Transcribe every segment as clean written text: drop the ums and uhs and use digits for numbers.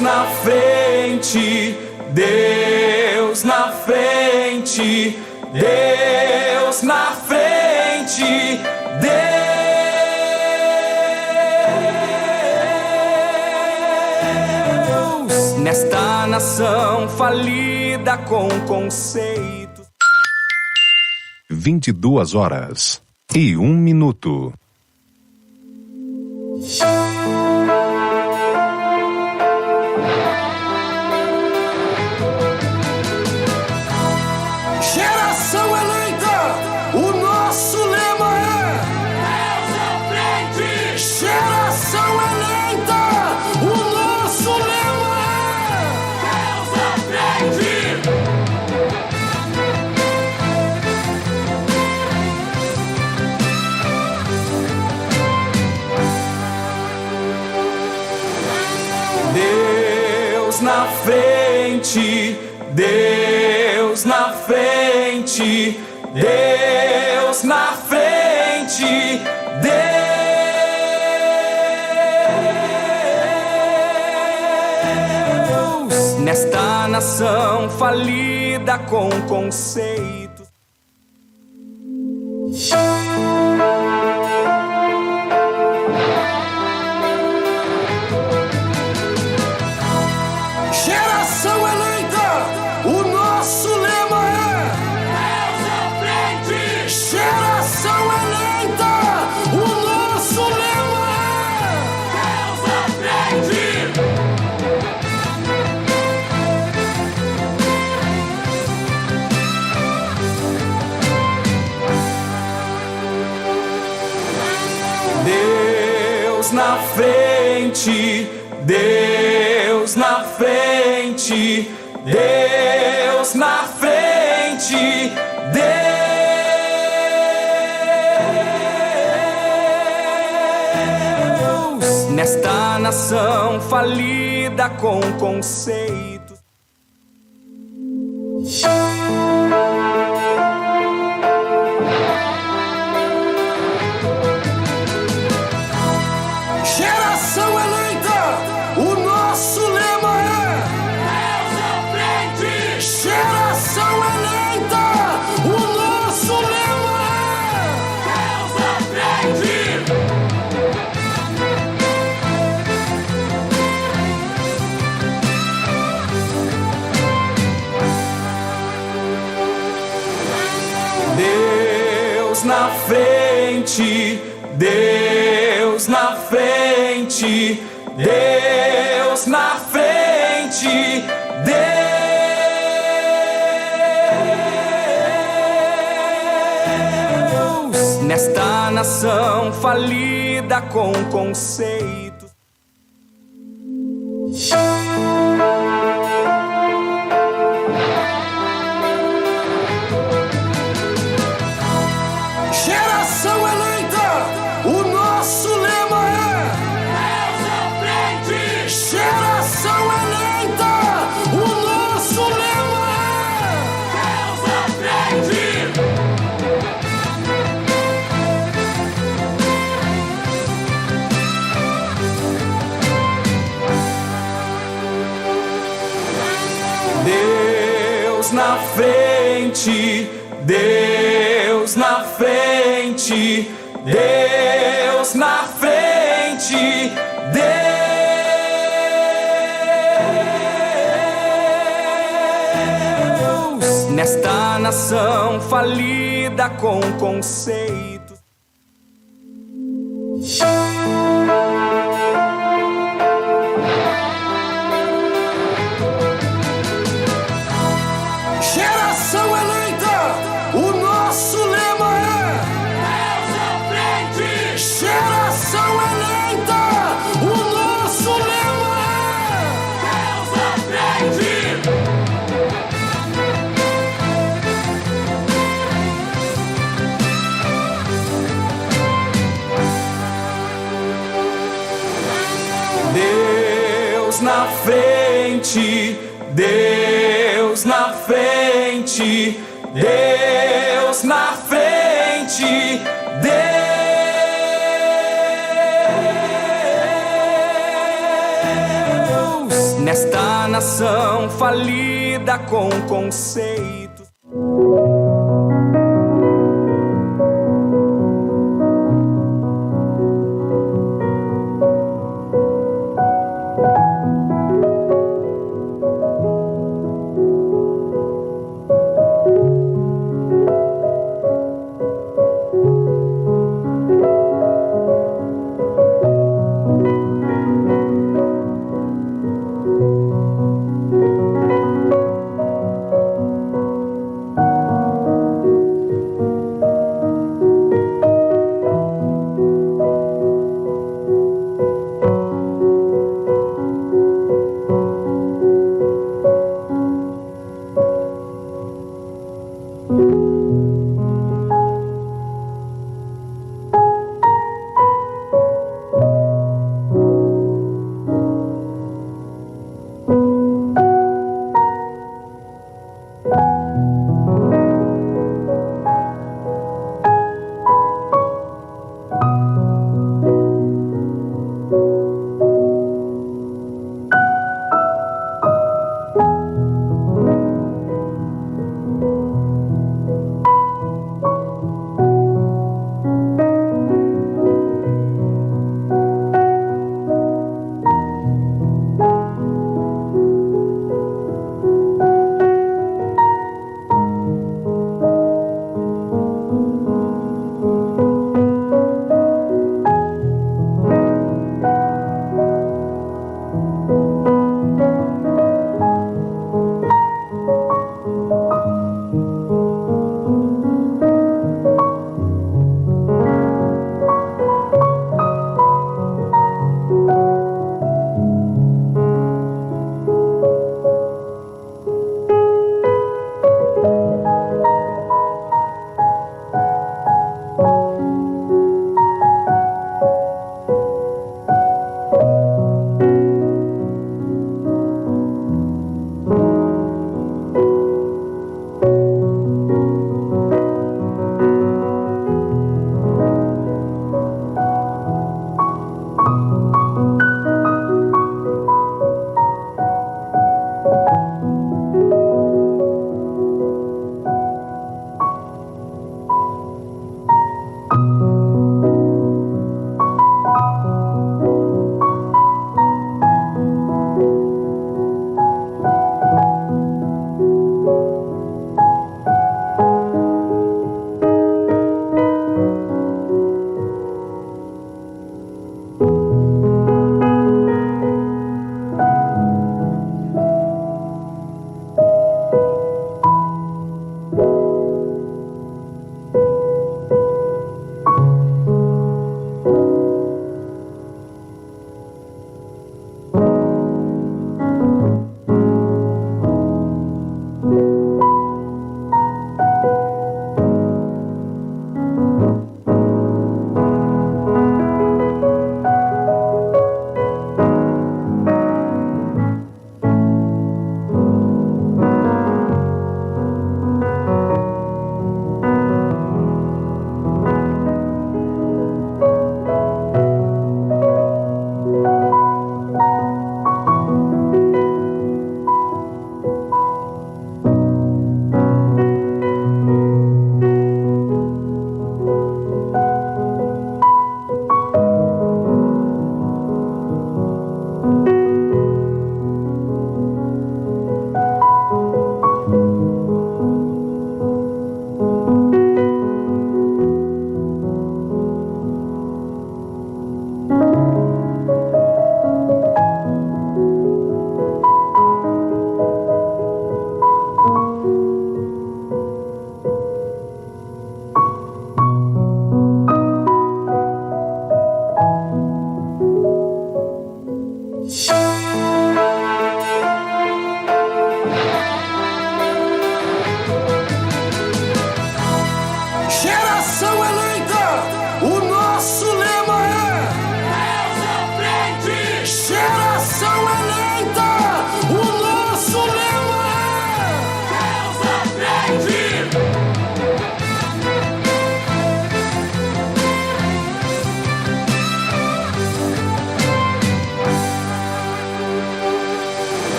na frente, Deus na frente, Deus na frente, Deus nesta nação falida com conceitos. 22h01. Geração eleita, o nosso lema é Deus à frente. Geração eleita, o nosso lema é Deus à frente. Deus na frente, Deus na frente, Deus na frente, Deus nesta nação falida com conceitos. Geração eleita, o nosso lema é Deus à frente. Geração eleita, o nosso lema é Deus à frente. Deus na frente, Deus na frente, Deus na frente, Deus nesta nação falida com conceitos. Geração eleita, o nosso lema é Deus à frente. Geração eleita, o nosso lema é Deus à frente. Deus na frente, Deus na frente, Deus na frente, Deus nesta nação falida com conceitos. Geração eleita, o nosso lema é Deus à frente. Geração eleita, o nosso lema é Deus à frente. Deus na frente, Deus na frente, Deus na frente, Deus nesta nação falida com conceitos. Geração eleita, o nosso lema é Deus à frente. Geração eleita, o nosso lema é Deus à frente. Deus na frente, Deus na frente, Deus na frente, Deus nesta nação falida com conceitos.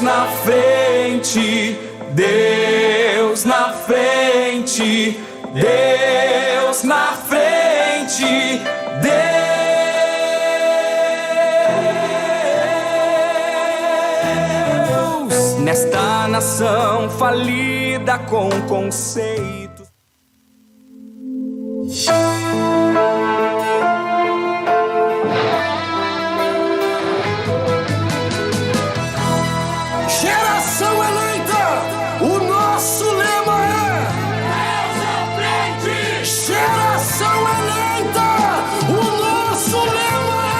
na frente, Deus na frente, Deus na frente, Deus nesta nação falida com conceitos. Geração eleita, o nosso lema é Deus à frente. Geração eleita, o nosso lema é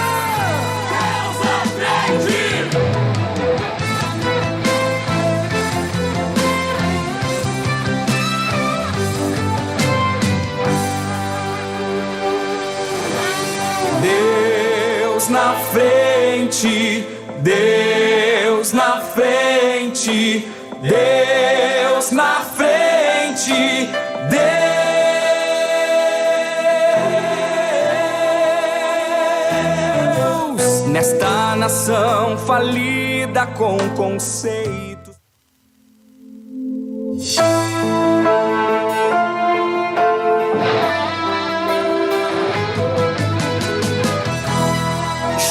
Deus à frente. Deus na frente, Deus na frente, Deus na frente, Deus nesta nação falida com conceitos.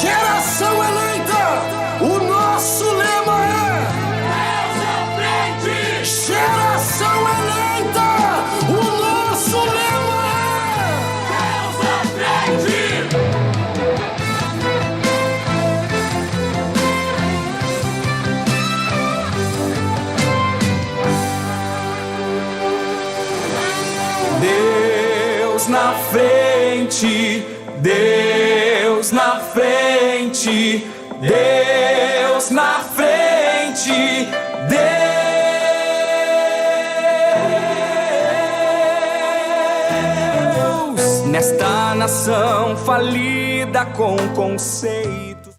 Geração eleita, o nosso lema é Deus à frente. Geração eleita, o nosso lema é Deus à frente. Deus na frente, Deus na frente, Deus na frente, Deus nesta nação falida com conceitos.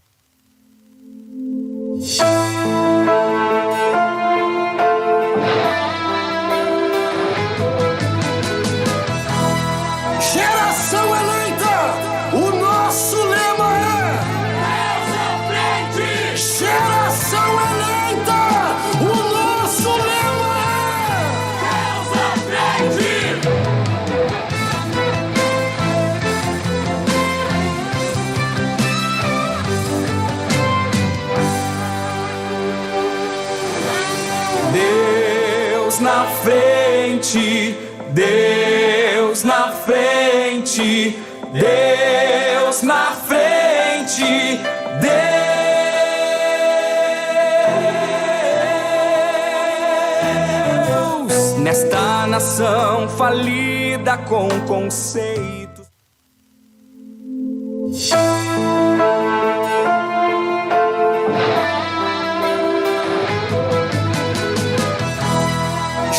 Geração eleita, o nosso lema é Deus à frente. Geração eleita, o nosso lema é Deus à frente. Deus na frente, Deus na frente, Deus na frente, Deus nesta nação falida com conceitos.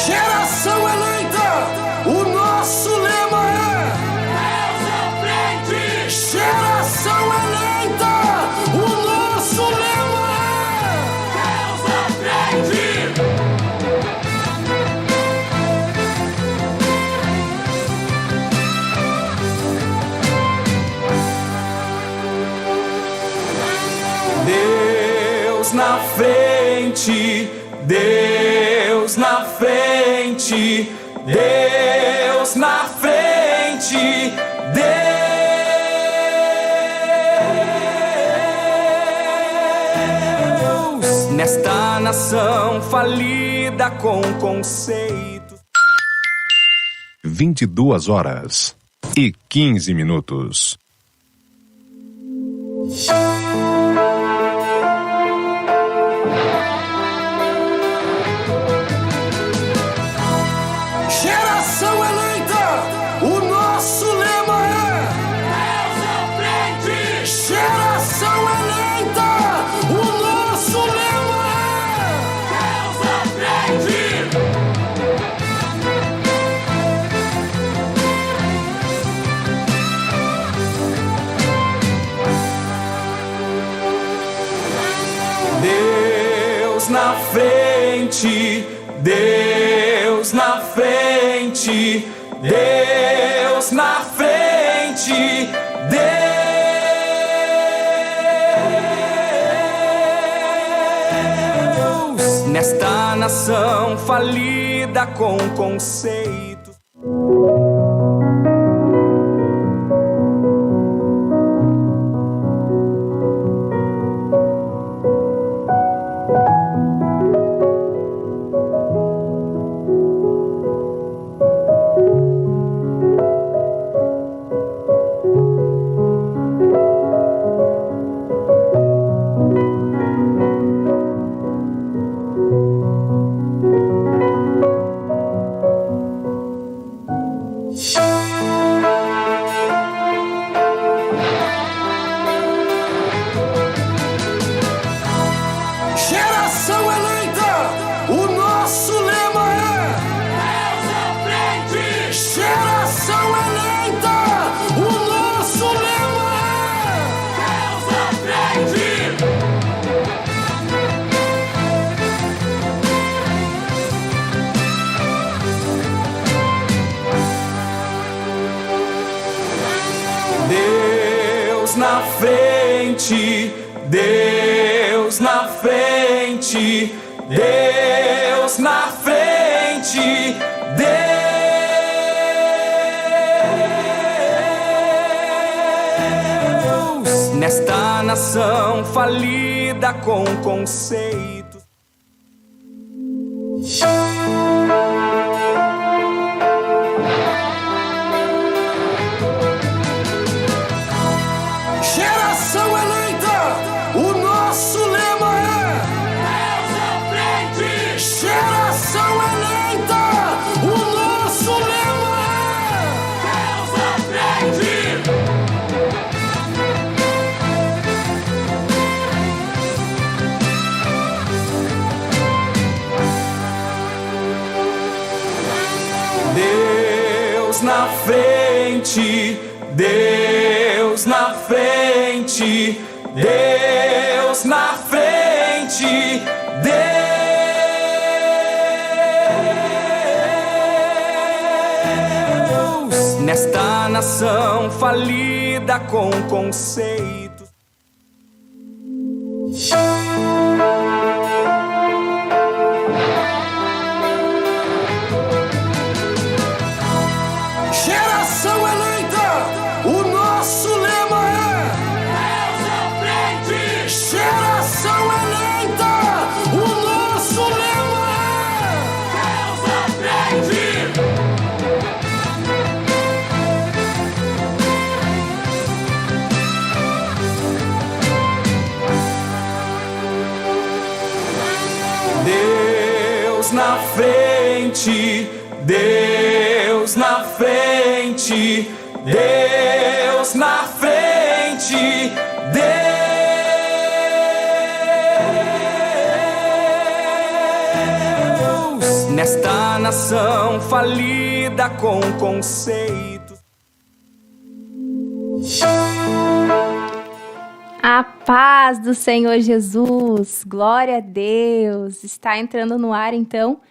Geração eleita, o nosso lema é Deus à frente. Geração eleita, o nosso lema é Deus à frente. Deus na frente, Deus na frente, Deus na frente, Deus nesta nação falida com conceitos. 22h15. Geração eleita, o nosso lema é Deus à frente. Geração eleita, o nosso lema é Deus à frente. Deus na frente, Deus na frente, Deus na frente, Deus nação falida com conceitos. Geração eleita, o nosso lema é Deus à frente. Geração eleita, o nosso lema é Deus à frente. Deus na frente, Deus na frente, Deus na frente, Deus nesta nação falida com conceitos. Geração eleita, o nosso lema é Deus à frente. Geração eleita, o nosso lema é Deus à frente. Deus na frente, Deus na frente, Deus na frente, Deus nesta nação falida com conceitos. Geração eleita, o nosso lema é Deus à frente. Geração eleita, o nosso lema é Deus à frente. Deus na frente, Deus na frente, Deus na frente, Deus nesta nação falida com conceitos. A paz do Senhor Jesus, glória a Deus. Está entrando no ar, então,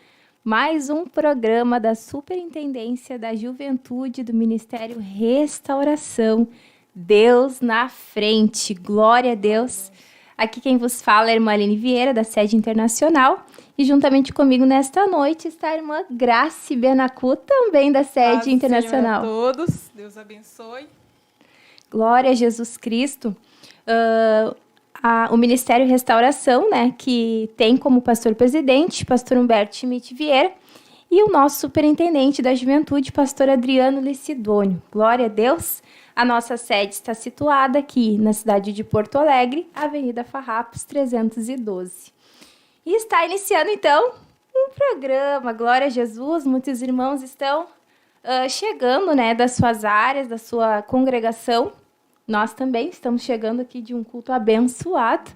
mais um programa da Superintendência da Juventude do Ministério Restauração. Deus na frente, glória a Deus. Aqui quem vos fala é a irmã Aline Vieira, da sede internacional. E juntamente comigo nesta noite está a irmã Grace Benacu, também da sede internacional. Senhor a todos, Deus abençoe. Glória a Jesus Cristo. O Ministério Restauração, né, que tem como pastor-presidente, pastor Humberto Schmidt Vieira, e o nosso superintendente da juventude, pastor Adriano Licidônio. Glória a Deus. A nossa sede está situada aqui na cidade de Porto Alegre, Avenida Farrapos 312. E está iniciando, então, um programa. Glória a Jesus. Muitos irmãos estão chegando, né, das suas áreas, da sua congregação. Nós também estamos chegando aqui de um culto abençoado,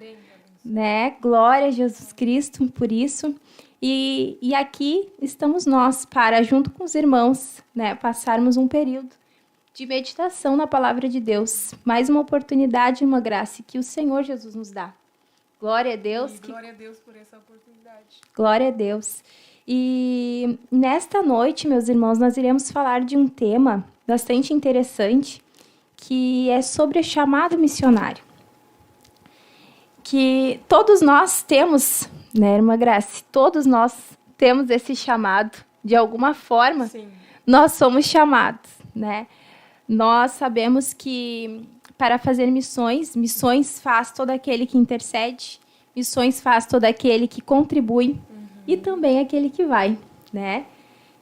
né? Glória a Jesus Cristo por isso. E aqui estamos nós para, junto com os irmãos, né, passarmos um período de meditação na palavra de Deus. Mais uma oportunidade, uma graça que o Senhor Jesus nos dá. Glória a Deus. Glória a Deus por essa oportunidade. Glória a Deus. E nesta noite, meus irmãos, nós iremos falar de um tema bastante interessante, que é sobre o chamado missionário. que todos nós temos, né, irmã Grace? Todos nós temos esse chamado. De alguma forma, Sim. nós somos chamados, né? Nós sabemos que para fazer missões faz todo aquele que intercede, missões faz todo aquele que contribui e também aquele que vai, né?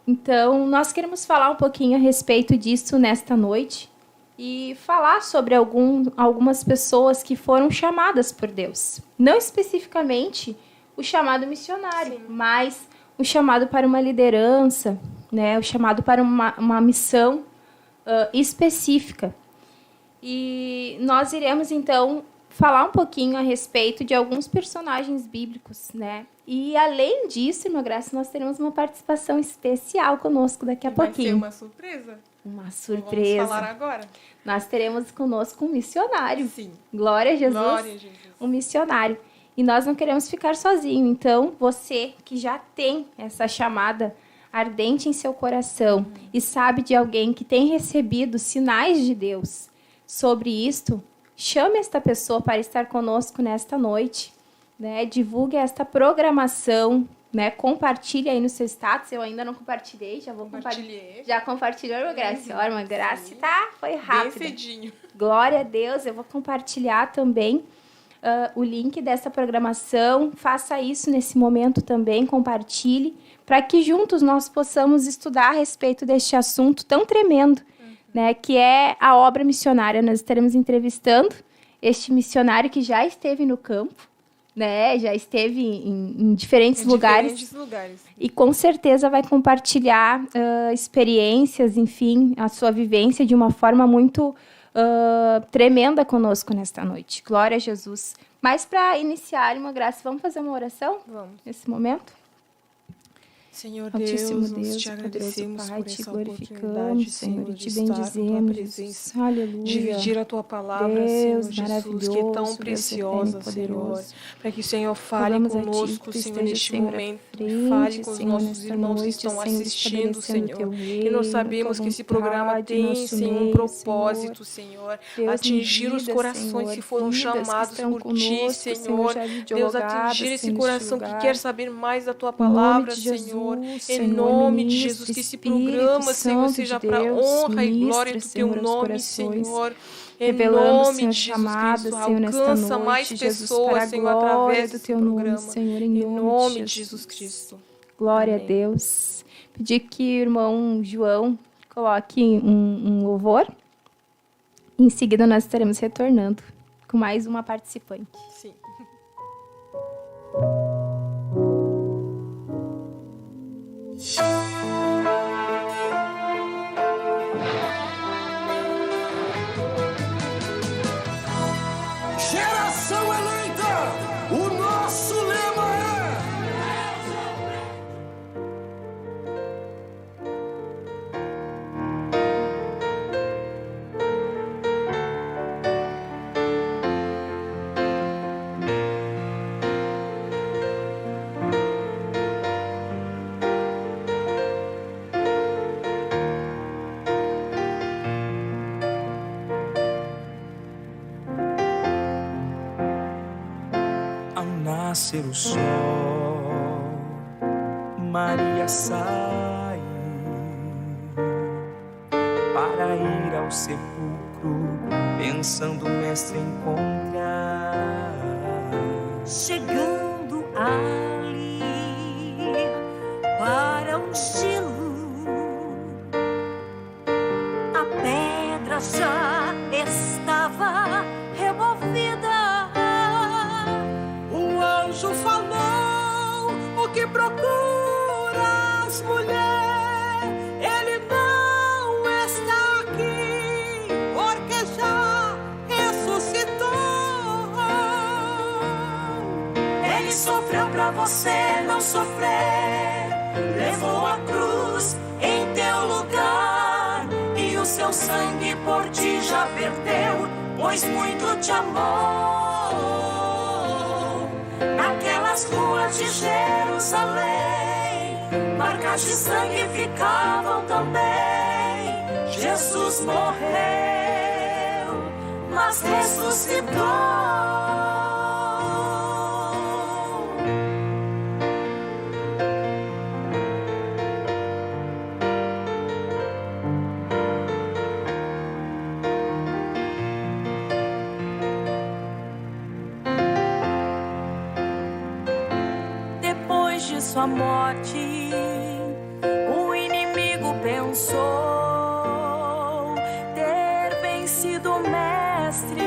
Então, nós queremos falar um pouquinho a respeito disso nesta noite e falar sobre algumas pessoas que foram chamadas por Deus. Não especificamente o chamado missionário, mas o chamado para uma liderança, né? O chamado para uma missão específica. E nós iremos, então, falar um pouquinho a respeito de alguns personagens bíblicos, né? E, além disso, irmã Graça, nós teremos uma participação especial conosco daqui a pouquinho. Vai ser uma surpresa. Uma surpresa. Vamos falar agora. Nós teremos conosco um missionário. Sim. Glória a Jesus. Glória a Jesus. Um missionário. E nós não queremos ficar sozinhos. Então, você que já tem essa chamada ardente em seu coração e sabe de alguém que tem recebido sinais de Deus sobre isto, chame esta pessoa para estar conosco nesta noite, né? Divulgue esta programação, né? Compartilhe aí no seu status. Eu ainda não compartilhei, já vou compartilhar. Já compartilhou, irmã Graça? Ó, irmã Graça, tá? Foi rápido. Bem cedinho. Glória a Deus. Eu vou compartilhar também o link dessa programação. Faça isso nesse momento também, compartilhe, para que juntos nós possamos estudar a respeito deste assunto tão tremendo, né, que é a obra missionária. Nós estaremos entrevistando este missionário que já esteve no campo, né, já esteve em diferentes lugares. E com certeza vai compartilhar experiências, enfim, a sua vivência de uma forma muito tremenda conosco nesta noite. Glória a Jesus. Mas para iniciar, irmã Graça, vamos fazer uma oração? Vamos. Nesse momento? Senhor Altíssimo Deus, Deus, nós te agradecemos Pai, por te essa glorificamos, oportunidade, Senhor, e te de estar na tua bendizemos, presença, Jesus. Aleluia. dividir a tua palavra, Deus Senhor Jesus, que é maravilhoso, tão Deus preciosa, eterno e Senhor, poderoso. para que o Senhor fale Rogamos a Ti conosco, que tu Senhor, esteja, neste Senhor, à momento, frente, fale com os Senhor, nossos nesta irmãos que noite, estão Senhor, assistindo, estabelecendo Senhor, teu e nós reino, sabemos tua que esse programa vontade, tem, nosso Senhor, um meio, propósito, Senhor, Deus, atingir os vidas, corações Senhor, que foram vidas que chamados estão por conosco, Ti, Senhor, Senhor, já Deus, videologadas, atingir esse Senhor, coração neste que lugar. quer saber mais da Tua Em nome palavra, de Senhor, Jesus, em Senhor, nome de ministra, Jesus, que esse Espírito programa, Senhor, Santo seja de para Deus, honra e ministra, glória do Teu Senhor, aos nome, corações, Senhor. Em revelando, nome Senhor, de Jesus chamada, Cristo, Senhor, nesta alcança noite, mais Jesus, pessoas, para a Senhor, glória através do desse Teu programa. nome, Senhor, Em nome de de Jesus Cristo. Glória Amém. a Deus. Pedir que o irmão João coloque um louvor. Em seguida, nós estaremos retornando com mais uma participante. Sim. Geração eleita, o nosso lema é: Ao nascer o sol, Maria sai para ir ao sepulcro, pensando o mestre encontrar. Chegando ali para ungí-lo, a pedra já estava removida. o anjo falou: o que procuras, mulher? Ele não está aqui, porque já ressuscitou. Ele sofreu pra você não sofrer, levou a cruz em teu lugar, e o seu sangue por ti já perdeu, pois muito te amou. Naquelas ruas de Jerusalém, marcas de sangue ficavam também. Jesus morreu, mas ressuscitou. sua morte, o inimigo pensou ter vencido o mestre,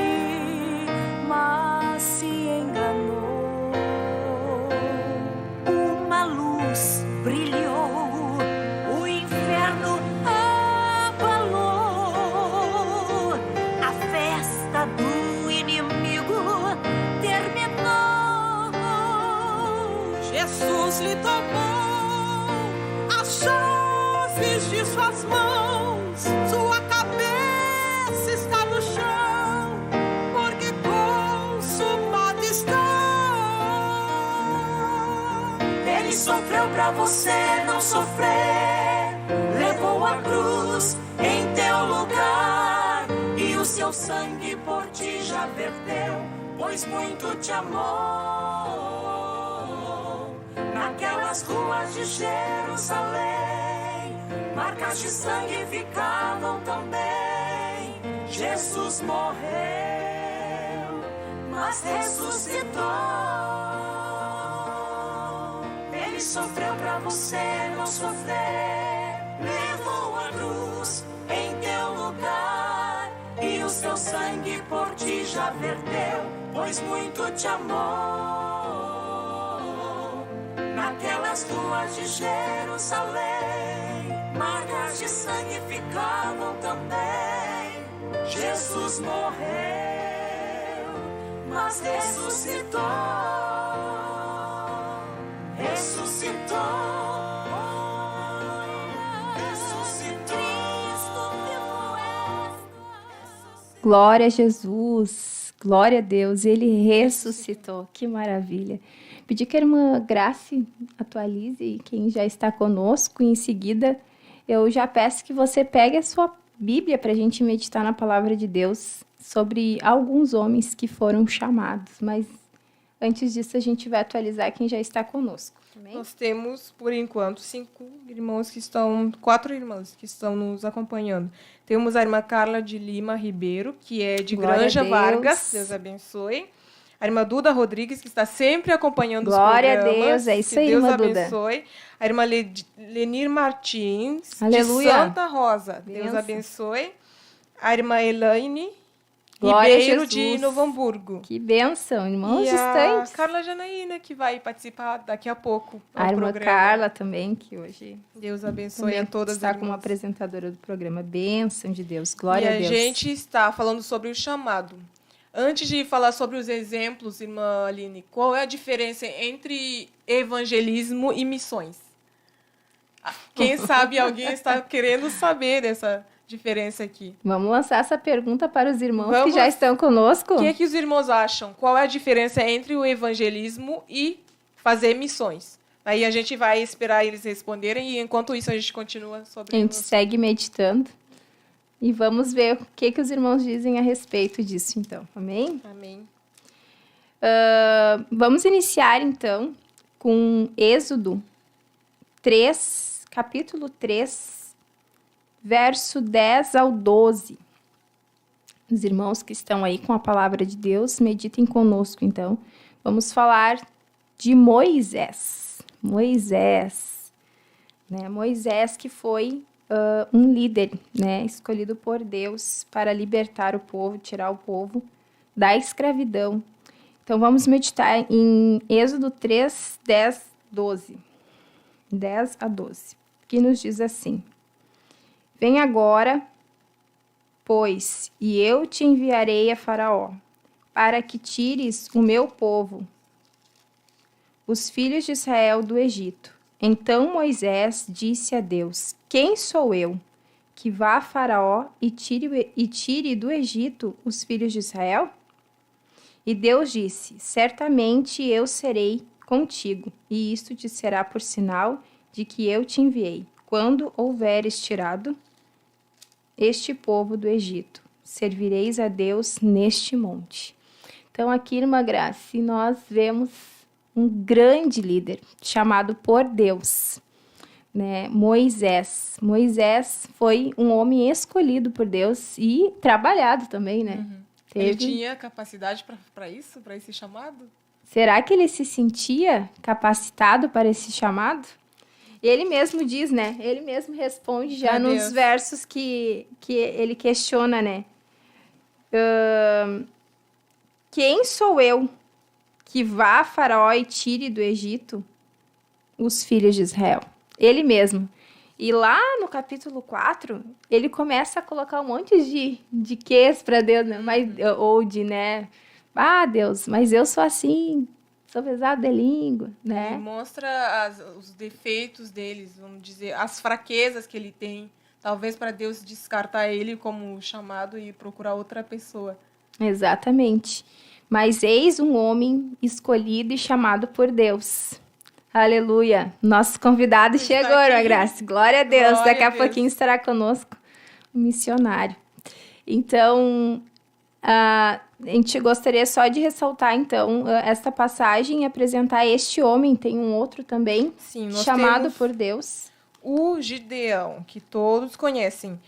mas se enganou. Uma luz brilhou, o inferno abalou, a festa do inimigo terminou. Jesus lhe tomou as chaves de suas mãos, sua cabeça está no chão, porque consumado está. Ele sofreu pra você não sofrer, levou a cruz em teu lugar, e o seu sangue por ti já verteu, pois muito te amou. Naquelas ruas de Jerusalém, marcas de sangue ficavam também. Jesus morreu, mas ressuscitou. Ele sofreu pra você não sofrer, levou a cruz em teu lugar, e o seu sangue por ti já verteu, pois muito te amou. Naquelas ruas de Jerusalém, marcas de sangue ficavam também. Jesus morreu, mas ressuscitou. Ressuscitou. Ressuscitou. Glória a Jesus, glória a Deus, Ele ressuscitou, que maravilha. Pedir que a irmã Grace atualize quem já está conosco, e em seguida eu já peço que você pegue a sua Bíblia para a gente meditar na palavra de Deus sobre alguns homens que foram chamados, mas antes disso a gente vai atualizar quem já está conosco. Amém? Nós temos, por enquanto, 4 irmãs que estão nos acompanhando. Temos a irmã Carla de Lima Ribeiro, que é de Glória Granja a Deus. Vargas, Deus abençoe. A irmã Duda Rodrigues, que está sempre acompanhando Glória os programas. a Deus, é isso aí, Deus irmã Duda. abençoe. A irmã Lenir Martins, Aleluia. de Santa Rosa. Deus Bênção. abençoe. A irmã Elaine Glória a Ribeiro, Jesus. de Novo Hamburgo. Que bênção, irmãos E distantes. a Carla Janaína, que vai participar daqui a pouco. A ao irmã programa. Carla também, que hoje Deus abençoe também a todas está as como irmãs. apresentadora do programa. Bênção de Deus, glória E a a Deus. gente está falando sobre o chamado. Antes de falar sobre os exemplos, irmã Aline, qual é a diferença entre evangelismo e missões? Quem sabe alguém está querendo saber dessa diferença aqui. Vamos lançar essa pergunta para os irmãos que Vamos. já estão conosco. O que os irmãos acham? Qual é a diferença entre o evangelismo e fazer missões? Aí a gente vai esperar eles responderem e, enquanto isso, a gente continua sobre A gente segue meditando e vamos ver o que os irmãos dizem a respeito disso, então. Amém? Amém. Vamos iniciar, então, com Êxodo 3, capítulo 3, verso 10 ao 12. Os irmãos que estão aí com a palavra de Deus, meditem conosco, então. Vamos falar de Moisés. Moisés, né? Moisés que foi um líder, né? Escolhido por Deus para libertar o povo, tirar o povo da escravidão. Então, vamos meditar em Êxodo 3, 10, 12. 10 a 12, que nos diz assim: Vem agora, pois, e eu te enviarei a Faraó, para que tires o meu povo, os filhos de Israel, do Egito. Então Moisés disse a Deus: Quem sou eu, que vá a Faraó e tire do Egito os filhos de Israel? E Deus disse: Certamente eu serei contigo, e isto te será por sinal de que eu te enviei. Quando houveres tirado este povo do Egito, servireis a Deus neste monte. Então aqui, irmã Grace, nós vemos um grande líder chamado por Deus, né? Moisés. Moisés foi um homem escolhido por Deus e trabalhado também, né? Ele tinha capacidade para isso, para esse chamado? Será que ele se sentia capacitado para esse chamado? Ele mesmo diz, né? Ele mesmo responde já Meu nos Deus. versos que ele questiona, né? Quem sou eu que vá a Faraó e tire do Egito os filhos de Israel? Ele mesmo. E lá no capítulo 4, ele começa a colocar um monte de quês para Deus, né? Ou de, né? Ah, Deus, mas eu sou assim, sou pesado de língua, Ele né? mostra os defeitos deles, vamos dizer, as fraquezas que ele tem. Talvez para Deus descartar ele como chamado e procurar outra pessoa. Exatamente. Mas eis um homem escolhido e chamado por Deus. Aleluia. Nosso convidado Está chegou, aqui. Irmã Graça. Glória a Deus. Glória Daqui a a Deus. pouquinho estará conosco o missionário. Então, a gente gostaria só de ressaltar, então, esta passagem e apresentar este homem. Tem um outro também, Sim, nós chamado temos por Deus. o Gideão, que todos conhecem.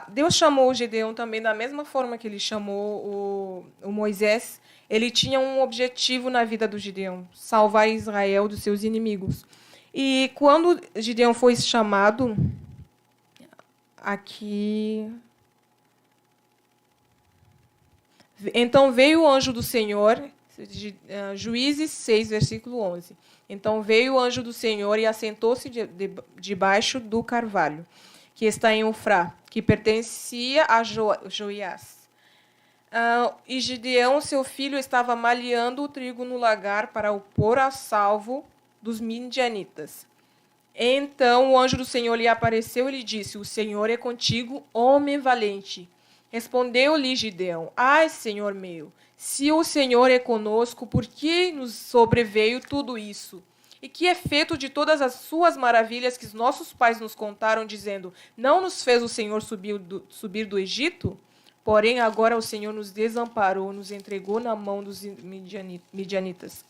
Deus chamou o Gideão também da mesma forma que ele chamou o Moisés. Ele tinha um objetivo na vida do Gideão, salvar Israel dos seus inimigos. E quando Gideão foi chamado, aqui... Então veio o anjo do Senhor, Juízes 6, versículo 11. Então veio o anjo do Senhor e assentou-se debaixo do carvalho, que está em Ofrá, que pertencia a Joiás. E Gideão, seu filho, estava malhando o trigo no lagar para o pôr a salvo dos midianitas. Então o anjo do Senhor lhe apareceu e lhe disse: O Senhor é contigo, homem valente. Respondeu-lhe Gideão: Ai, Senhor meu, se o Senhor é conosco, por que nos sobreveio tudo isso? E que é feito de todas as suas maravilhas que os nossos pais nos contaram, dizendo: Não nos fez o Senhor subir do Egito? Porém, agora o Senhor nos desamparou, nos entregou na mão dos midianitas.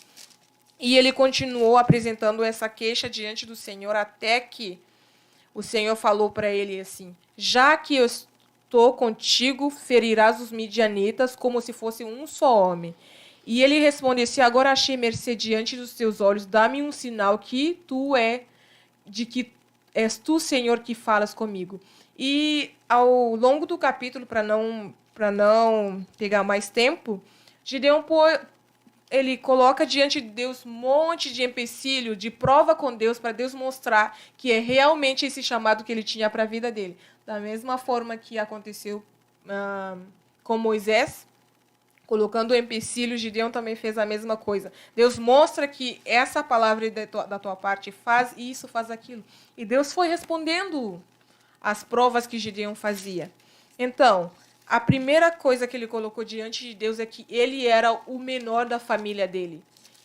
E ele continuou apresentando essa queixa diante do Senhor, até que o Senhor falou para ele assim: Já que eu estou contigo, ferirás os midianitas como se fosse um só homem. E ele respondeu: Se agora achei mercê diante dos teus olhos, dá-me um sinal que de que és tu, Senhor, que falas comigo. E ao longo do capítulo, para não pegar mais tempo, Gideão ele coloca diante de Deus um monte de empecilho, de prova com Deus, para Deus mostrar que é realmente esse chamado que ele tinha para a vida dele. Da mesma forma que aconteceu com Moisés, colocando o empecilho, Gideão também fez a mesma coisa. Deus mostra que essa palavra da tua parte faz isso, faz aquilo. E Deus foi respondendo as provas que Gideão fazia. Então, a primeira coisa que ele colocou diante de Deus é que ele era o menor da família dele.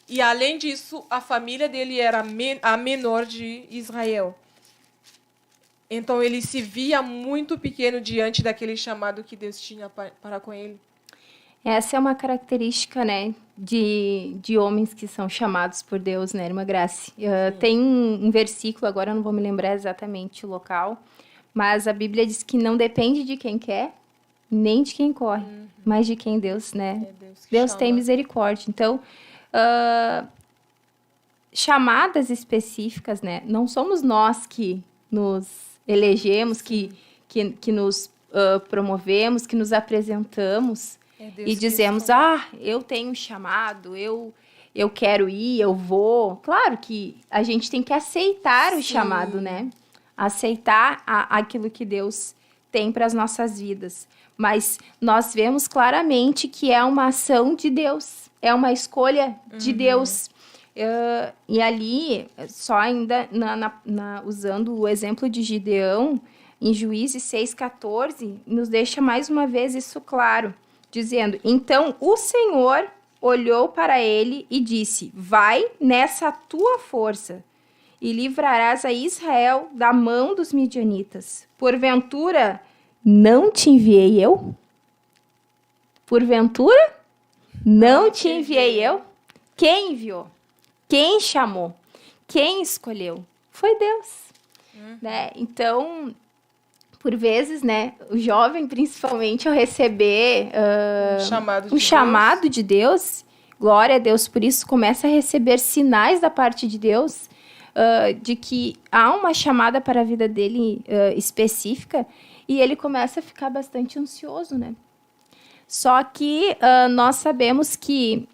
E, além disso, a família dele era a menor de Israel. Então, ele se via muito pequeno diante daquele chamado que Deus tinha para com ele. Essa é uma característica, né, de homens que são chamados por Deus, né, Irmã Grace? Tem um versículo, agora eu não vou me lembrar exatamente o local, mas a Bíblia diz que não depende de quem quer, nem de quem corre, mas de quem Deus, né? É Deus que Deus chama. tem misericórdia. Então, chamadas específicas, né? Não somos nós que nos elegemos, que nos promovemos, que nos apresentamos É Deus e que dizemos: eu tenho um chamado, eu quero ir, eu vou. Claro que a gente tem que aceitar o chamado, né? Aceitar aquilo que Deus tem para as nossas vidas. Mas nós vemos claramente que é uma ação de Deus, é uma escolha de Deus. E ali, só ainda usando o exemplo de Gideão, em Juízes 6,14, nos deixa mais uma vez isso claro, dizendo: Então o Senhor olhou para ele e disse: Vai nessa tua força e livrarás a Israel da mão dos midianitas. Porventura, não te enviei eu? Porventura, não te enviei eu? Quem enviou? Quem chamou? Quem escolheu? Foi Deus. Né? Então, por vezes, né, o jovem, principalmente, ao receber chamado um de chamado de Deus, Glória a Deus por isso, começa a receber sinais da parte de Deus, de que há uma chamada para a vida dele específica, e ele começa a ficar bastante ansioso, né? Só que nós sabemos que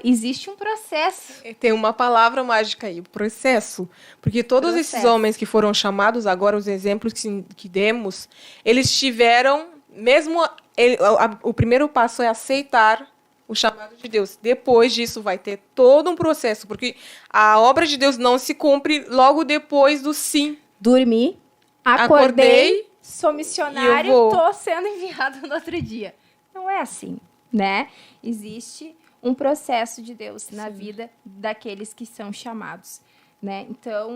existe um processo. Tem uma palavra mágica aí, o processo. Porque todos esses homens que foram chamados, agora os exemplos que demos, eles tiveram, mesmo o primeiro passo é aceitar o chamado de Deus. Depois disso vai ter todo um processo, porque a obra de Deus não se cumpre logo depois do sim. Dormi, acordei, sou missionário, estou sendo enviado no outro dia. Não é assim, né? Existe um processo de Deus na vida daqueles que são chamados, né? Então,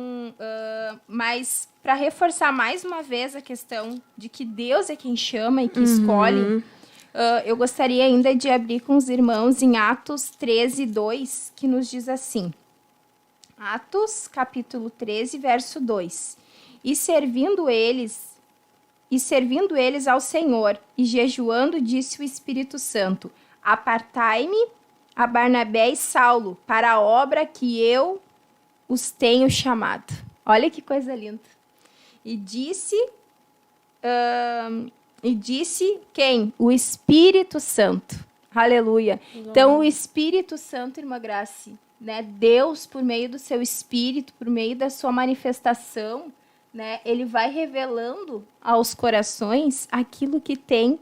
mas para reforçar mais uma vez a questão de que Deus é quem chama e que escolhe, eu gostaria ainda de abrir com os irmãos em Atos 13, 2, que nos diz assim. Atos, capítulo 13, verso 2. E servindo eles ao Senhor, e jejuando, disse o Espírito Santo: apartai-me a Barnabé e Saulo para a obra que eu os tenho chamado. Olha que coisa linda. E disse quem? O Espírito Santo. Aleluia. Então, o Espírito Santo, irmã Grace, né? Deus, por meio do seu Espírito, por meio da sua manifestação, né? Ele vai revelando aos corações aquilo que tem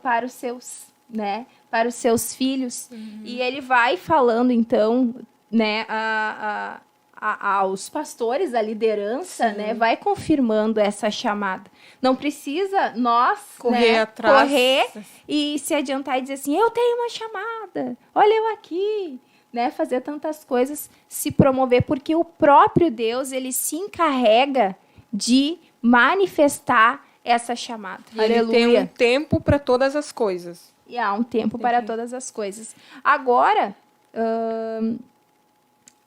para os seus, né? Para os seus filhos. E ele vai falando, então, né? Aos pastores, a liderança, né? Vai confirmando essa chamada. Não precisa nós correr e se adiantar e dizer assim, eu tenho uma chamada, olha eu aqui, né? Fazer tantas coisas, se promover, porque o próprio Deus, ele se encarrega de manifestar essa chamada. E ele tem um tempo para todas as coisas. E há um tempo para todas as coisas. Agora,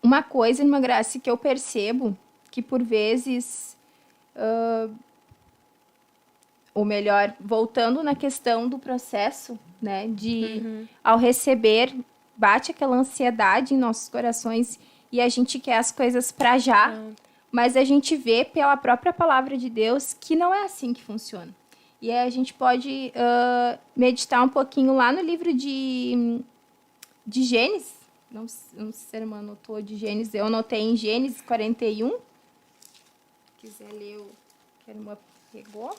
uma coisa, irmã Grace, que eu percebo, que por vezes, ou melhor, voltando na questão do processo, né, de ao receber, bate aquela ansiedade em nossos corações e a gente quer as coisas para já, mas a gente vê pela própria palavra de Deus que não é assim que funciona. E aí a gente pode meditar um pouquinho lá no livro de Gênesis. Não sei se a irmã anotou de Gênesis. Eu anotei em Gênesis 41. Se quiser ler o que a irmã pegou.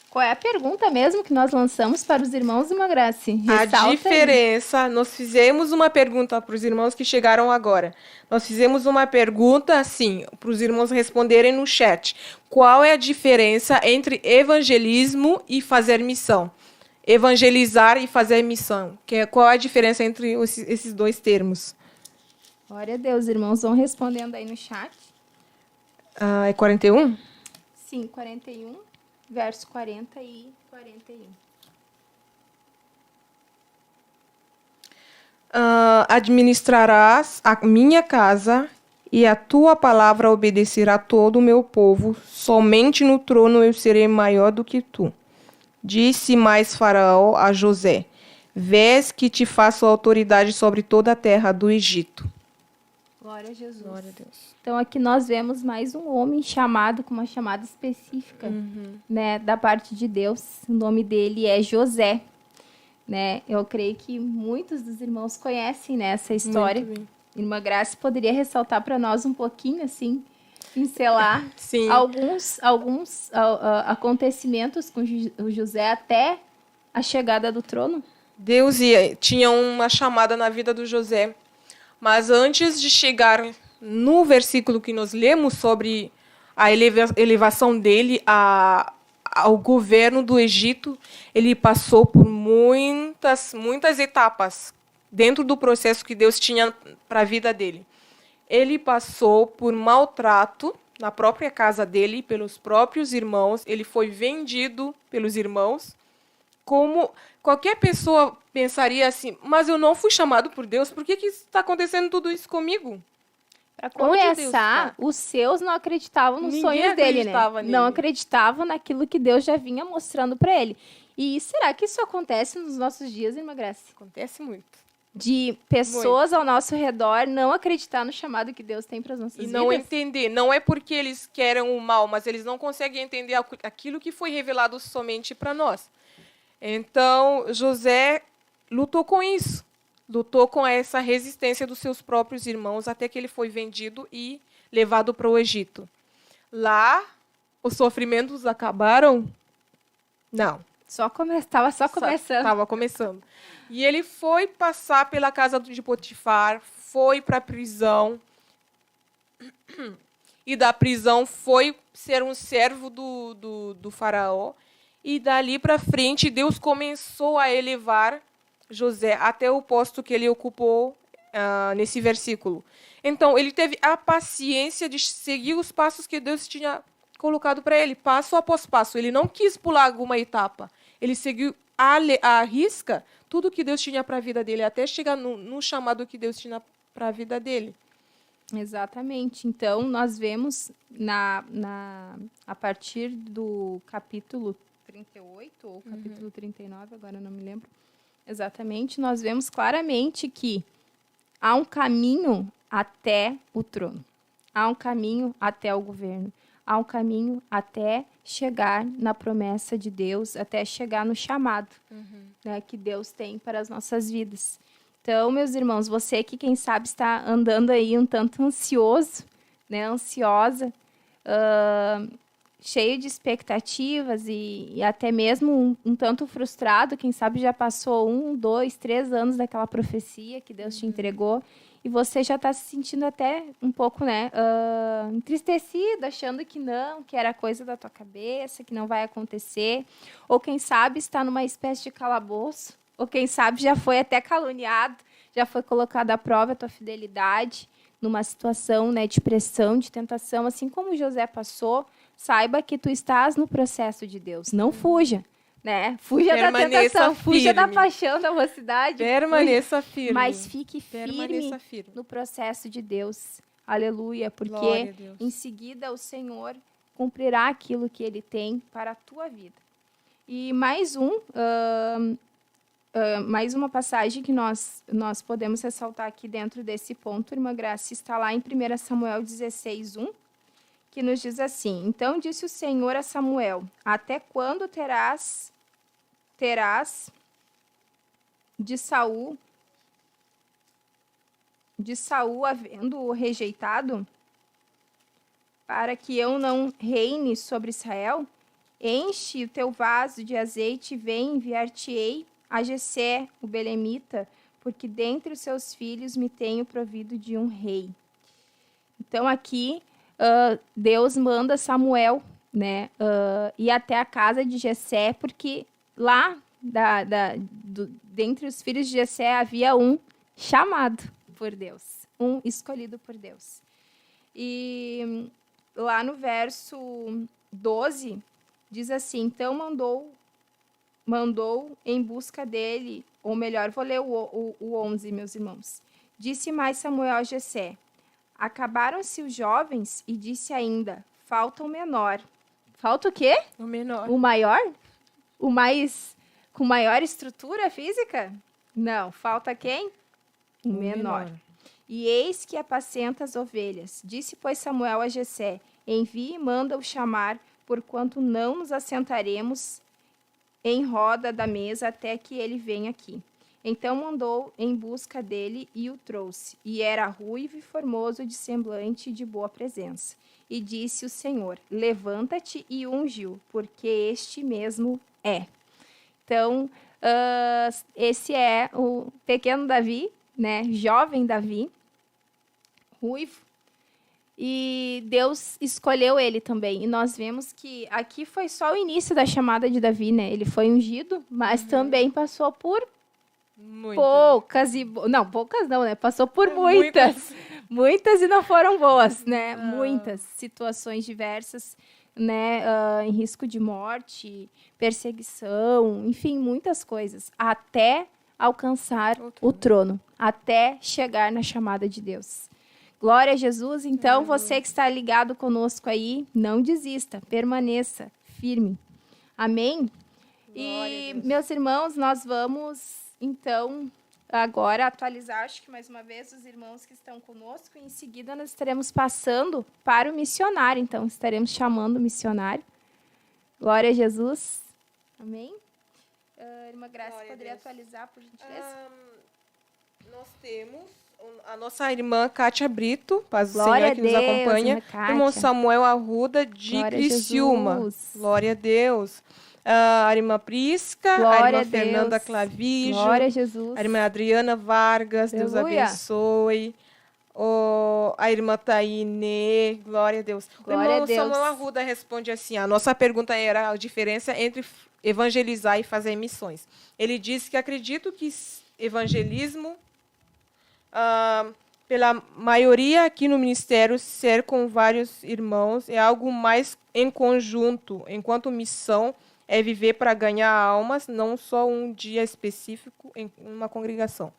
Qual é a pergunta mesmo que nós lançamos para os irmãos, irmã Grace? A diferença, aí. Nós fizemos uma pergunta para os irmãos que chegaram agora. Nós fizemos uma pergunta, assim, para os irmãos responderem no chat. Qual é a diferença entre evangelismo e fazer missão? Evangelizar e fazer missão. Qual é a diferença entre esses dois termos? Glória a Deus, irmãos vão respondendo aí no chat. É 41? Sim, 41. Verso 40 e 41. Administrarás a minha casa e a tua palavra obedecerá todo o meu povo. Somente no trono eu serei maior do que tu. Disse mais Faraó a José: vês que te faço autoridade sobre toda a terra do Egito. Glória a Jesus. Glória a Deus. Então, aqui nós vemos mais um homem chamado com uma chamada específica, né, da parte de Deus. O nome dele é José. Né? Eu creio que muitos dos irmãos conhecem, né, essa história. Irmã Grace poderia ressaltar para nós um pouquinho, assim, pincelar alguns acontecimentos com o José até a chegada do trono? Deus tinha uma chamada na vida do José. Mas antes de chegar no versículo que nós lemos sobre a elevação dele ao governo do Egito, ele passou por muitas etapas dentro do processo que Deus tinha para a vida dele. Ele passou por maltrato na própria casa dele, pelos próprios irmãos. Ele foi vendido pelos irmãos. Como qualquer pessoa pensaria assim, mas eu não fui chamado por Deus, por que está acontecendo tudo isso comigo? Para Onde Deus começar, tá? os seus não acreditavam nos Ninguém sonhos dele, né? acreditava nele. Não acreditavam naquilo que Deus já vinha mostrando para ele. E será que isso acontece nos nossos dias, irmã Grace? Acontece muito. De pessoas ao nosso redor não acreditar no chamado que Deus tem para as nossas E vidas? não entender. Não é porque eles querem o mal, mas eles não conseguem entender aquilo que foi revelado somente para nós. Então, José lutou com isso. Lutou com essa resistência dos seus próprios irmãos até que ele foi vendido e levado para o Egito. Lá, os sofrimentos acabaram? Não. Estava só começando. Estava começando. E ele foi passar pela casa de Potifar, foi para a prisão. E da prisão foi ser um servo do faraó. E dali para frente, Deus começou a elevar José até o posto que ele ocupou nesse versículo. Então, ele teve a paciência de seguir os passos que Deus tinha colocado para ele, passo após passo. Ele não quis pular alguma etapa. Ele seguiu à risca tudo que Deus tinha para a vida dele, até chegar no chamado que Deus tinha para a vida dele. Exatamente. Então, nós vemos a partir do capítulo 38 ou capítulo 39, agora eu não me lembro exatamente, nós vemos claramente que há um caminho até o trono. Há um caminho até o governo. Há um caminho até chegar na promessa de Deus, até chegar no chamado, né, que Deus tem para as nossas vidas. Então, meus irmãos, você que, quem sabe, está andando aí um tanto ansioso, né, ansiosa, cheio de expectativas e até mesmo um tanto frustrado, quem sabe já passou 1, 2, 3 anos daquela profecia que Deus te entregou e você já está se sentindo até um pouco, né, entristecido, achando que não, que era coisa da tua cabeça, que não vai acontecer, ou quem sabe está numa espécie de calabouço, ou quem sabe já foi até caluniado, já foi colocado à prova a tua fidelidade numa situação, né, de pressão, de tentação, assim como José passou. Saiba que tu estás no processo de Deus. Não fuja, né? Fuja da tentação, fuja da paixão da mocidade. Permaneça firme. Mas fique firme no processo de Deus. Aleluia, porque em seguida o Senhor cumprirá aquilo que Ele tem para a tua vida. E mais uma passagem que nós podemos ressaltar aqui dentro desse ponto, irmã Graça, está lá em 1 Samuel 16:1, que nos diz assim: Então disse o Senhor a Samuel: Até quando terás de Saul havendo-o rejeitado, para que eu não reine sobre Israel? Enche o teu vaso de azeite e vem, enviar-te-ei a Jessé, o belemita, porque dentre os seus filhos me tenho provido de um rei. Então aqui Deus manda Samuel, né, ir até a casa de Jessé, porque lá dentre os filhos de Jessé havia um chamado por Deus, um escolhido por Deus. E lá no verso 12 diz assim: Então mandou em busca dele, ou melhor, vou ler o 11, meus irmãos. Disse mais Samuel a Jessé: Acabaram-se os jovens, e disse ainda: falta o menor. Falta o quê? O menor. O maior? O mais com maior estrutura física? Não, falta quem? O menor. E eis que apacenta as ovelhas. Disse, pois, Samuel a Jessé: Envie e manda-o chamar, porquanto não nos assentaremos em roda da mesa até que ele venha aqui. Então mandou em busca dele e o trouxe. E era ruivo e formoso, de semblante e de boa presença. E disse o Senhor: Levanta-te e unge-o, porque este mesmo é. Então, esse é o pequeno Davi, né? Jovem Davi, ruivo. E Deus escolheu ele também. E nós vemos que aqui foi só o início da chamada de Davi, né? Ele foi ungido, mas também passou por poucas não, né? Passou por muitas. Muitas e não foram boas, né? Muitas situações diversas, né? Em risco de morte, perseguição, enfim, muitas coisas. Até alcançar o trono, até chegar na chamada de Deus. Glória a Jesus. Então, você que está ligado conosco aí, não desista, permaneça firme. Amém? E, meus irmãos, nós vamos, então, agora atualizar, acho que mais uma vez, os irmãos que estão conosco. E em seguida, nós estaremos passando para o missionário. Então, estaremos chamando o missionário. Glória a Jesus. Amém? Irmã Graça, Glória a poderia Deus. atualizar, por gentileza? Nós temos a nossa irmã Kátia Brito, paz do Glória Senhor, que nos a Deus, acompanha. irmã Kátia. Irmão Samuel Arruda, de Glória a Criciúma. Jesus. Glória a Deus. A irmã Prisca, Glória a a irmã Fernanda Deus. Clavijo, Glória a Jesus. a irmã Adriana Vargas, Deus Aleluia. abençoe. A irmã Taine, glória a Deus. Glória o irmão a Deus. Samuel Arruda responde assim: a nossa pergunta era a diferença entre evangelizar e fazer missões. Ele disse que acredito que evangelismo, pela maioria aqui no ministério, ser com vários irmãos é algo mais em conjunto, enquanto missão é viver para ganhar almas, não só um dia específico em uma congregação.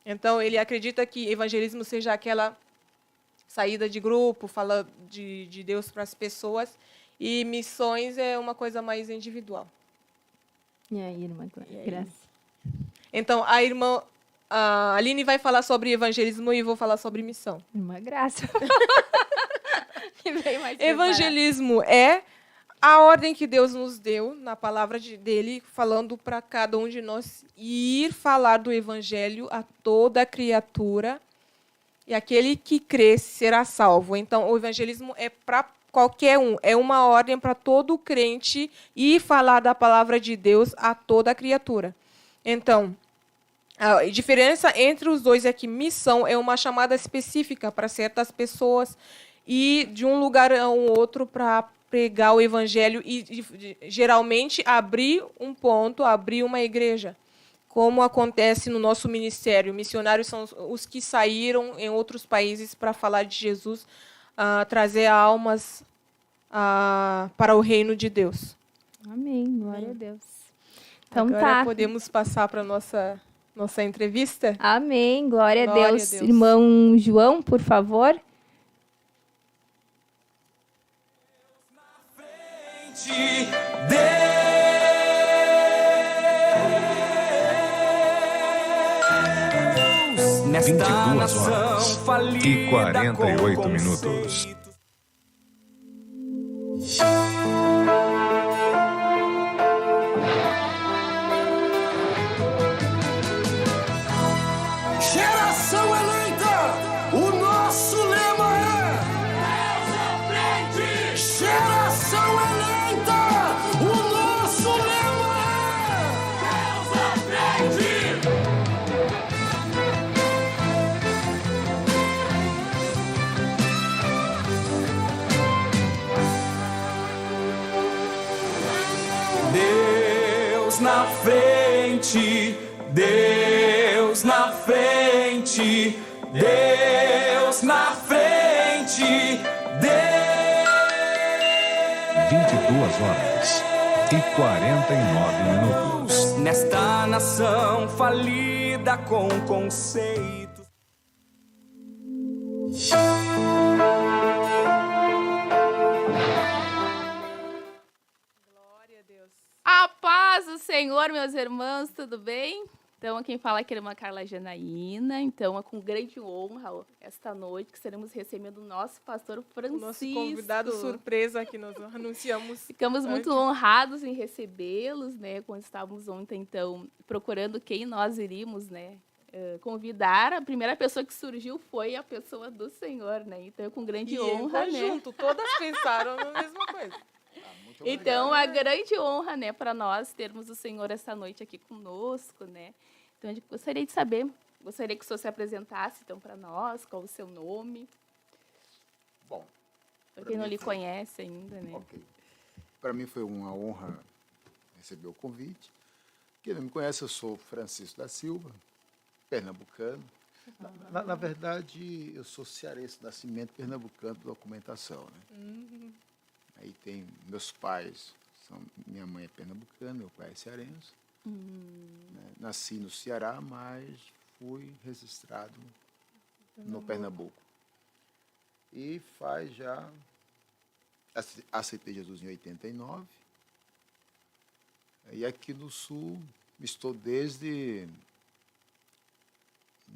Então, ele acredita que evangelismo seja aquela saída de grupo, fala de Deus para as pessoas, e missões é uma coisa mais individual. E aí, irmã Graça? Então, a Aline vai falar sobre evangelismo e eu vou falar sobre missão. Irmã Graça. Que veio mais Evangelismo é a ordem que Deus nos deu na palavra dele, falando para cada um de nós ir falar do evangelho a toda criatura, e aquele que crê será salvo. Então, o evangelismo é para qualquer um, é uma ordem para todo crente ir falar da palavra de Deus a toda criatura. Então, a diferença entre os dois é que missão é uma chamada específica para certas pessoas e de um lugar a um outro para pregar o evangelho e geralmente abrir um ponto, abrir uma igreja, como acontece no nosso ministério. Missionários são os que saíram em outros países para falar de Jesus, trazer almas para o reino de Deus. Amém. Glória a Deus. Então Agora podemos passar para a nossa entrevista? Amém. Glória, Glória a Deus. a Deus. Irmão João, por favor. Deus, nesta 22 nação horas falida e 48 com minutos. conceitos. Geração eleita, o nosso lema é Deus à frente! Geração eleita, o nosso lema é Deus à frente! Deus na frente, Deus na frente, Deus na frente, Deus 22 horas e 49 minutos. nesta nação falida com conceitos. Glória a Deus. A paz do Senhor, meus irmãos, tudo bem? Então, quem fala aqui é a irmã Carla Janaína. Então, é com grande honra esta noite que estaremos recebendo o nosso pastor O Francisco. nosso convidado surpresa que nós anunciamos. Ficamos muito honrados em recebê-los, né? Quando estávamos ontem, então, procurando quem nós iríamos, né? Convidar. A primeira pessoa que surgiu foi a pessoa do Senhor, né? Então, com grande E honra, em né? conjunto, todas pensaram na mesma coisa. Então, a grande honra, né, para nós termos o Senhor esta noite aqui conosco, né? Então, eu gostaria de saber, gostaria que o senhor se apresentasse, então, para nós, qual o seu nome, Bom, para quem não lhe conhece ainda, né? ok. Para mim foi uma honra receber o convite. Quem não me conhece, eu sou Francisco da Silva, pernambucano. Na verdade, eu sou cearense, nascimento pernambucano de documentação. Né? Aí tem meus pais, minha mãe é pernambucana, meu pai é cearense. Né? Nasci no Ceará, mas fui registrado no Pernambuco. E faz já... Aceitei Jesus em 89. E aqui no Sul estou desde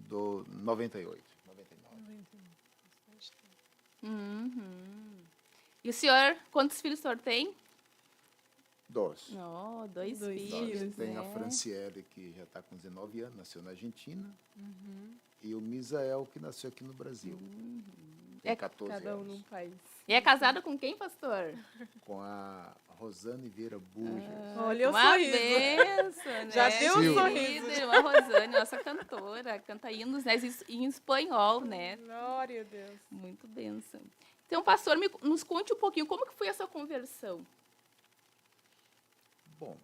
98. 99. Uhum. E o senhor, quantos filhos o senhor tem? 2. Oh, dois Dois filhos, Tem né? a Franciele, que já está com 19 anos, nasceu na Argentina. E o Misael, que nasceu aqui no Brasil. Tem 14 Cada um anos. num país. E é casado com quem, pastor? Com a Rosane Vieira Burgers. Olha o Uma sorriso. benção, né? Já deu um Silvia. sorriso. Irmã Rosane, nossa cantora, canta hinos, né, em espanhol, né? Glória a Deus. Muito benção. Então, pastor, nos conte um pouquinho como que foi essa conversão. Bom,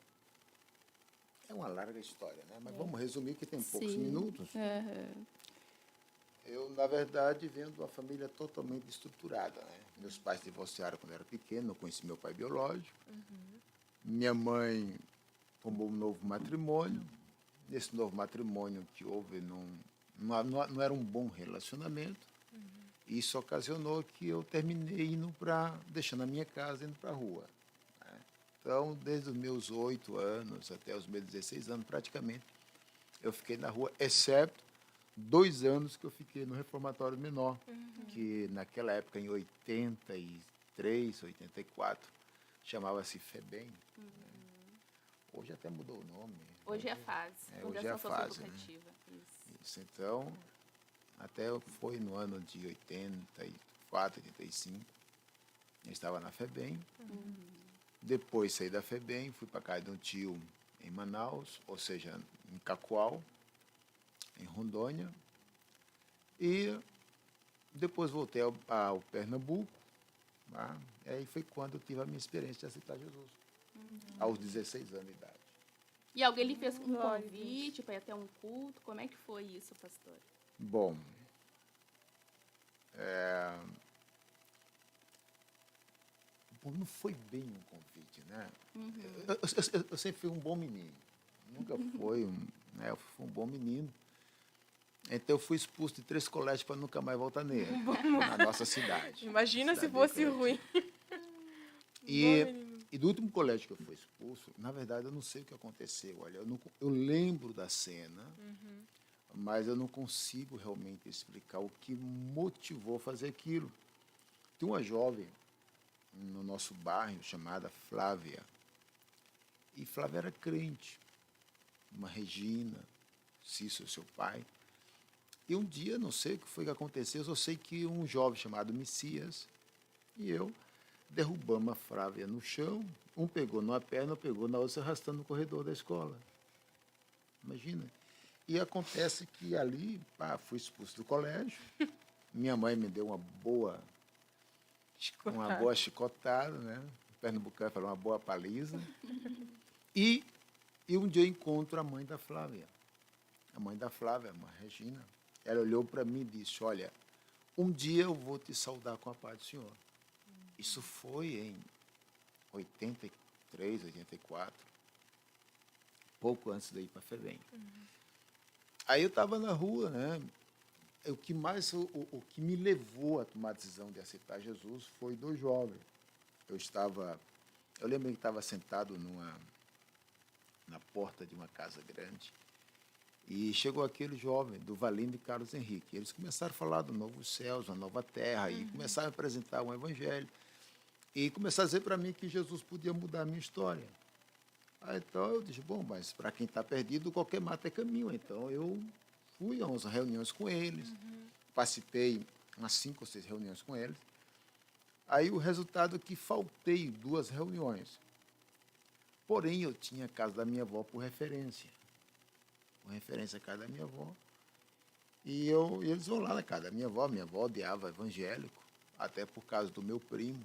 é uma larga história, né? Mas vamos resumir que tem poucos Sim. minutos. Aham. Eu, na verdade, venho de uma família totalmente estruturada, né? Meus pais divorciaram quando eu era pequeno, não conheci meu pai biológico. Minha mãe tomou um novo matrimônio. Nesse novo matrimônio que houve, não era um bom relacionamento. Isso ocasionou que eu terminei deixando a minha casa e indo para a rua. Né? Então, desde os meus 8 anos até os meus 16 anos, praticamente, eu fiquei na rua, exceto 2 anos que eu fiquei no reformatório menor, que naquela época, em 83, 84, chamava-se FEBEM. Né? Hoje até mudou o nome. Hoje é a fase. Hoje é a fase, né? Socioeducativa. Isso. Então, até foi no ano de 84, 85, eu estava na FEBEM. Depois saí da FEBEM, fui para casa de um tio em Manaus, ou seja, em Cacoal, em Rondônia. E depois voltei ao Pernambuco. Tá? E aí foi quando eu tive a minha experiência de aceitar Jesus, aos 16 anos de idade. E alguém lhe fez um Glória a convite para ir até um culto? Como é que foi isso, pastor? Bom, não foi bem um convite, né? Eu sempre fui um bom menino. Nunca fui eu fui um bom menino. Então eu fui expulso de 3 colégios para nunca mais voltar nele, na nossa cidade. Imagina se Cidade fosse grande. ruim. E do último colégio que eu fui expulso, na verdade eu não sei o que aconteceu. Olha, eu lembro da cena, mas eu não consigo realmente explicar o que motivou a fazer aquilo. Tem uma jovem no nosso bairro chamada Flávia. E Flávia era crente. Uma Regina, Cícero, seu pai. E um dia, não sei o que foi que aconteceu, eu só sei que um jovem chamado Messias e eu derrubamos a Flávia no chão. Um pegou numa perna, pegou na outra, arrastando no corredor da escola. Imagina. E acontece que ali, fui expulso do colégio. Minha mãe me deu uma boa chicotada, né? O pernambucano falou uma boa paliza. E um dia eu encontro a mãe da Flávia. A mãe da Flávia, a mãe Regina, ela olhou para mim e disse, olha, um dia eu vou te saudar com a paz do Senhor. Isso foi em 83, 84, pouco antes de ir para a FEBEM. Aí eu estava na rua, né? O que me levou a tomar a decisão de aceitar Jesus foi 2 jovens. Eu lembro que estava sentado na porta de uma casa grande e chegou aquele jovem do Valino e Carlos Henrique. Eles começaram a falar do novo céus, uma nova terra, e começaram a apresentar um evangelho e começaram a dizer para mim que Jesus podia mudar a minha história. Aí, então eu disse, bom, mas para quem está perdido, qualquer mato é caminho. Então eu fui a umas reuniões com eles, participei umas 5 ou 6 reuniões com eles. Aí o resultado é que faltei 2 reuniões. Porém, eu tinha a casa da minha avó por referência. Por referência à casa da minha avó. E eles vão lá na casa da minha avó. Minha avó odiava evangélico, até por causa do meu primo.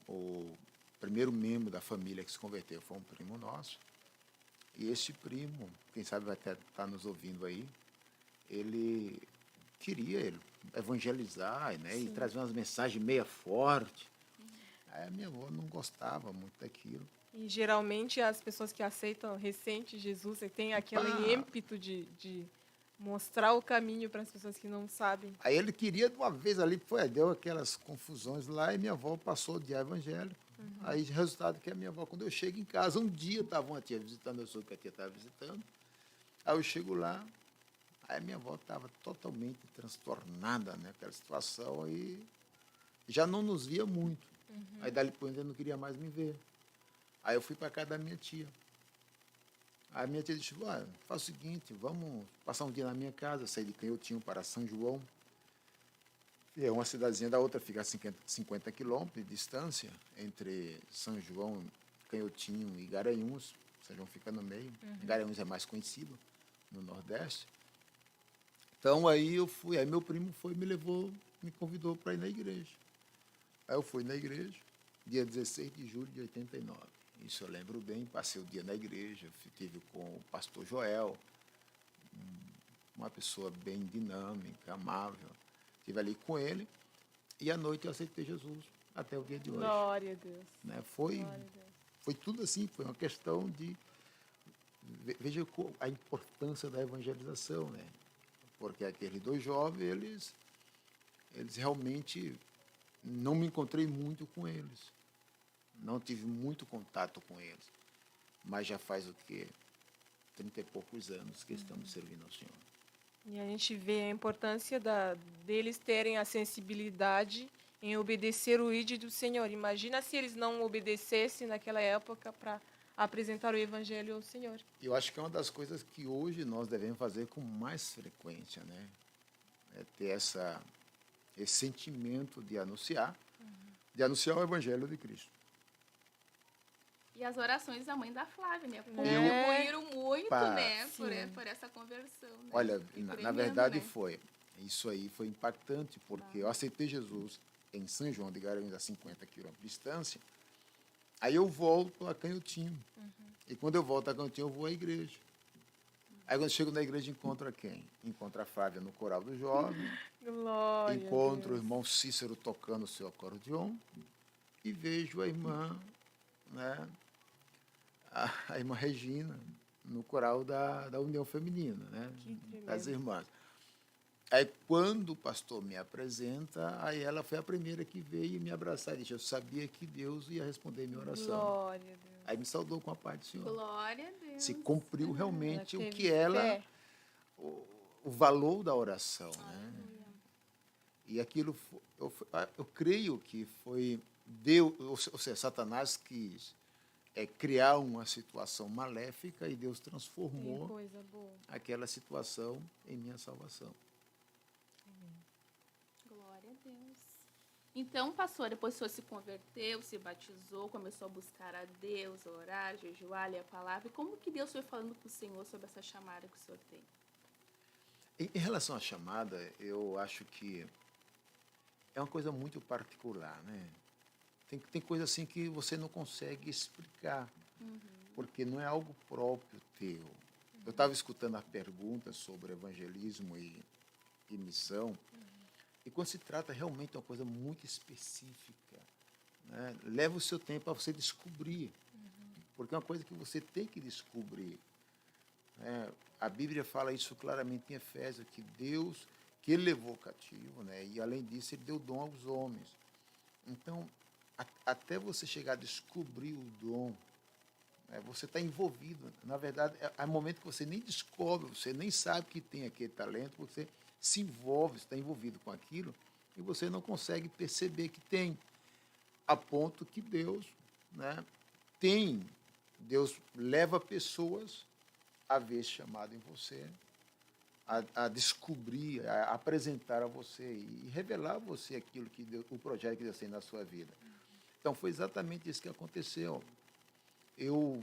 O primeiro membro da família que se converteu foi um primo nosso. E esse primo, quem sabe vai até estar nos ouvindo aí, ele queria evangelizar, né, e trazer umas mensagens meia fortes. Aí a minha avó não gostava muito daquilo. E geralmente as pessoas que aceitam recente Jesus têm aquele ímpeto de Mostrar o caminho para as pessoas que não sabem. Aí ele queria de uma vez ali, deu aquelas confusões lá e minha avó passou de evangélico. Aí, resultado que a minha avó, quando eu chego em casa, um dia estava uma tia visitando, eu soube que a tia estava visitando. Aí eu chego lá, aí a minha avó estava totalmente transtornada, né, aquela situação, e já não nos via muito. Aí dali por ainda não queria mais me ver. Aí eu fui para casa da minha tia. Aí a minha tia disse, faz o seguinte, vamos passar um dia na minha casa. Eu saí de Canhotinho para São João. E é uma cidadezinha da outra, fica a 50 quilômetros de distância entre São João, Canhotinho e Garanhuns. São João fica no meio. Garanhuns é mais conhecido no Nordeste. Então aí eu fui, aí meu primo me convidou para ir na igreja. Aí eu fui na igreja, dia 16 de julho de 89. Isso eu lembro bem, passei o dia na igreja, estive com o pastor Joel, uma pessoa bem dinâmica, amável. Estive ali com ele e à noite eu aceitei Jesus até o dia de hoje. Glória a Deus. Né? Glória a Deus. Foi tudo assim, foi uma questão de... Veja a importância da evangelização, né? Porque aqueles dois jovens, eles realmente... Não me encontrei muito com eles. Não tive muito contato com eles. Mas já faz o quê? 30 e poucos anos que estamos servindo ao Senhor. E a gente vê a importância deles terem a sensibilidade em obedecer o ID do Senhor. Imagina se eles não obedecessem naquela época para apresentar o Evangelho ao Senhor. Eu acho que é uma das coisas que hoje nós devemos fazer com mais frequência, né? É ter esse sentimento de anunciar o Evangelho de Cristo. E as orações da mãe da Flávia, né? Contribuíram muito, né? Por essa conversão. Né? Olha, E na tremendo, verdade né? isso aí foi impactante, porque eu aceitei Jesus em São João de Garanhuns, a 50 quilômetros de distância. Aí eu volto a Canhotinho. E quando eu volto a Canhotinho, eu vou à igreja. Aí quando eu chego na igreja, encontro quem? Encontro a Flávia no coral do jovem. Glória Encontro a o irmão Cícero tocando o seu acordeon. E vejo a irmã, né, a irmã Regina, no coral da União Feminina, né, das irmãs. Aí, quando o pastor me apresenta, aí ela foi a primeira que veio me abraçar e disse, eu sabia que Deus ia responder minha oração. Glória a Deus. Aí me saudou com a paz do Senhor. Glória a Deus. Se cumpriu realmente Ela o que teve ela... fé. O valor da oração, né? E aquilo, eu creio que foi Deus, ou seja, Satanás quis criar uma situação maléfica e Deus Que transformou coisa boa. aquela situação em minha salvação. Glória a Deus. Então, pastor, depois o senhor se converteu, se batizou, começou a buscar a Deus, a orar, jejuar, ler a palavra. E como que Deus foi falando com o senhor sobre essa chamada que o senhor tem? Em relação à chamada, eu acho que é uma coisa muito particular, né? Tem coisa assim que você não consegue explicar, porque não é algo próprio teu. Eu estava escutando a pergunta sobre evangelismo e missão, e quando se trata realmente de uma coisa muito específica, né? Leva o seu tempo para você descobrir, porque é uma coisa que você tem que descobrir. Né? A Bíblia fala isso claramente em Efésios, que Deus, que Ele levou cativo, né? E além disso, Ele deu dom aos homens. Então, até você chegar a descobrir o dom, né, você está envolvido. Na verdade, há momento que você nem descobre, você nem sabe que tem aquele talento, você se envolve, está envolvido com aquilo, e você não consegue perceber que tem, a ponto que Deus, né, Deus leva pessoas a ver esse chamado em você, a descobrir, a apresentar a você e revelar a você aquilo que Deus, o projeto que Deus tem na sua vida. Então, foi exatamente isso que aconteceu. Eu,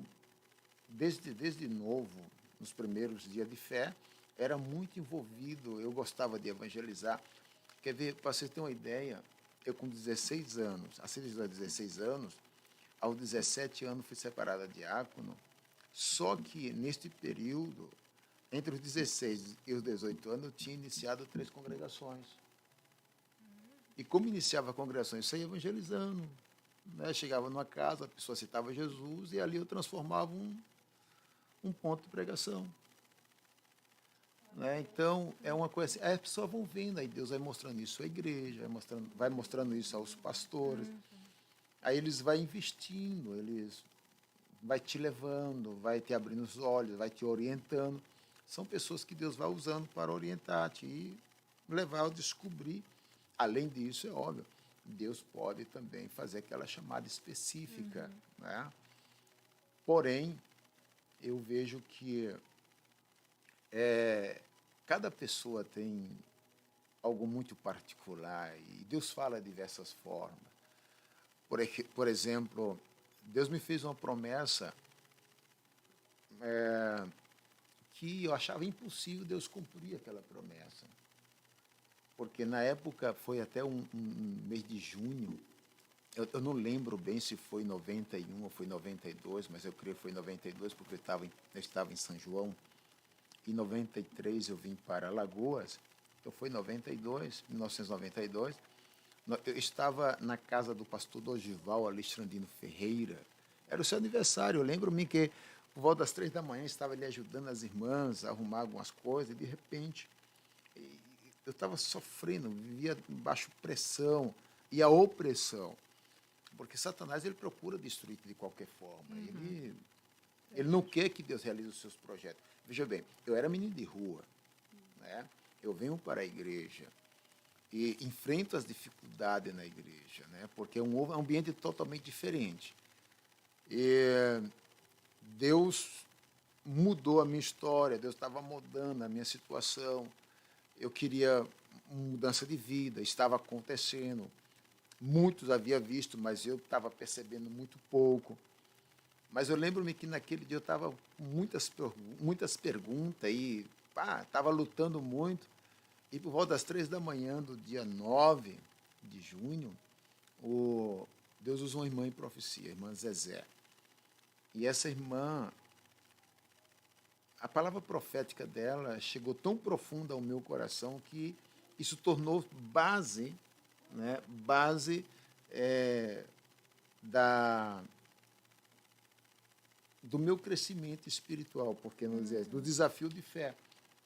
desde novo, nos primeiros dias de fé, era muito envolvido, eu gostava de evangelizar. Quer ver, para você ter uma ideia, eu com 16 anos, assim, aos 16 anos, aos 17 anos fui separado de diácono, só que neste período, entre os 16 e os 18 anos, eu tinha iniciado 3 congregações. E como iniciava congregações, eu saía evangelizando. Né? Chegava numa casa, a pessoa citava Jesus, e ali eu transformava um ponto de pregação. Né? Então, é uma coisa assim, aí as pessoas vão vendo, aí Deus vai mostrando isso à igreja, vai mostrando isso aos pastores. Aí eles vão investindo, eles vai te levando, vai te abrindo os olhos, vai te orientando. São pessoas que Deus vai usando para orientar-te e levar a descobrir. Além disso, é óbvio, Deus pode também fazer aquela chamada específica. Né? Porém, eu vejo que cada pessoa tem algo muito particular e Deus fala de diversas formas. Por exemplo, Deus me fez uma promessa que eu achava impossível Deus cumprir aquela promessa. Porque na época, foi até um mês de junho, eu não lembro bem se foi 91 ou foi 92, mas eu creio que foi 92, porque eu estava em São João. Em 93 eu vim para Alagoas, então foi 1992. Eu estava na casa do pastor Dorival Alexandrino Ferreira. Era o seu aniversário. Eu lembro-me que, por volta das 3 da manhã, estava ali ajudando as irmãs a arrumar algumas coisas, e de repente eu estava sofrendo, vivia baixo pressão e a opressão. Porque Satanás ele procura destruir de qualquer forma. Ele não quer que Deus realize os seus projetos. Veja bem, eu era menino de rua, né? Eu venho para a igreja e enfrento as dificuldades na igreja, né? Porque é um ambiente totalmente diferente. E Deus mudou a minha história, Deus estava mudando a minha situação. Eu queria mudança de vida, estava acontecendo. Muitos havia visto, mas eu estava percebendo muito pouco. Mas eu lembro-me que naquele dia eu estava com muitas perguntas e estava lutando muito. E por volta das 3 da manhã do dia 9 de junho, Deus usou uma irmã em profecia, a irmã Zezé. E essa irmã, a palavra profética dela chegou tão profunda ao meu coração que isso tornou base, né, do meu crescimento espiritual, porque do desafio de fé.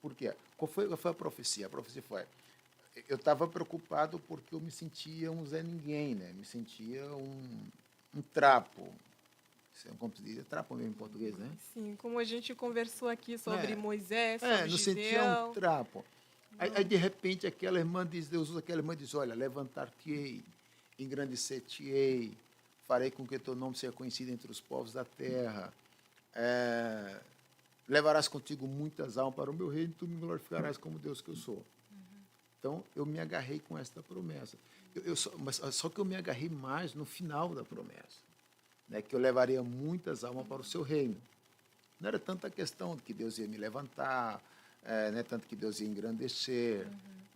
Por quê? Qual foi a profecia? A profecia foi: eu estava preocupado porque eu me sentia um Zé Ninguém, né? Me sentia um trapo. Como se diz? Trapo mesmo em português, né? Sim, como a gente conversou aqui sobre Moisés, sobre não sentia um trapo. Aí, de repente, aquela irmã diz, Deus usa aquela irmã e diz: olha, levantar-te-ei, engrandecer-te-ei, farei com que teu nome seja conhecido entre os povos da terra. Levarás contigo muitas almas para o meu reino e tu me glorificarás como Deus que eu sou. Então, eu me agarrei com esta promessa. Só que eu me agarrei mais no final da promessa, né, que eu levaria muitas almas para o seu reino. Não era tanta questão de que Deus ia me levantar, não é tanto que Deus ia engrandecer,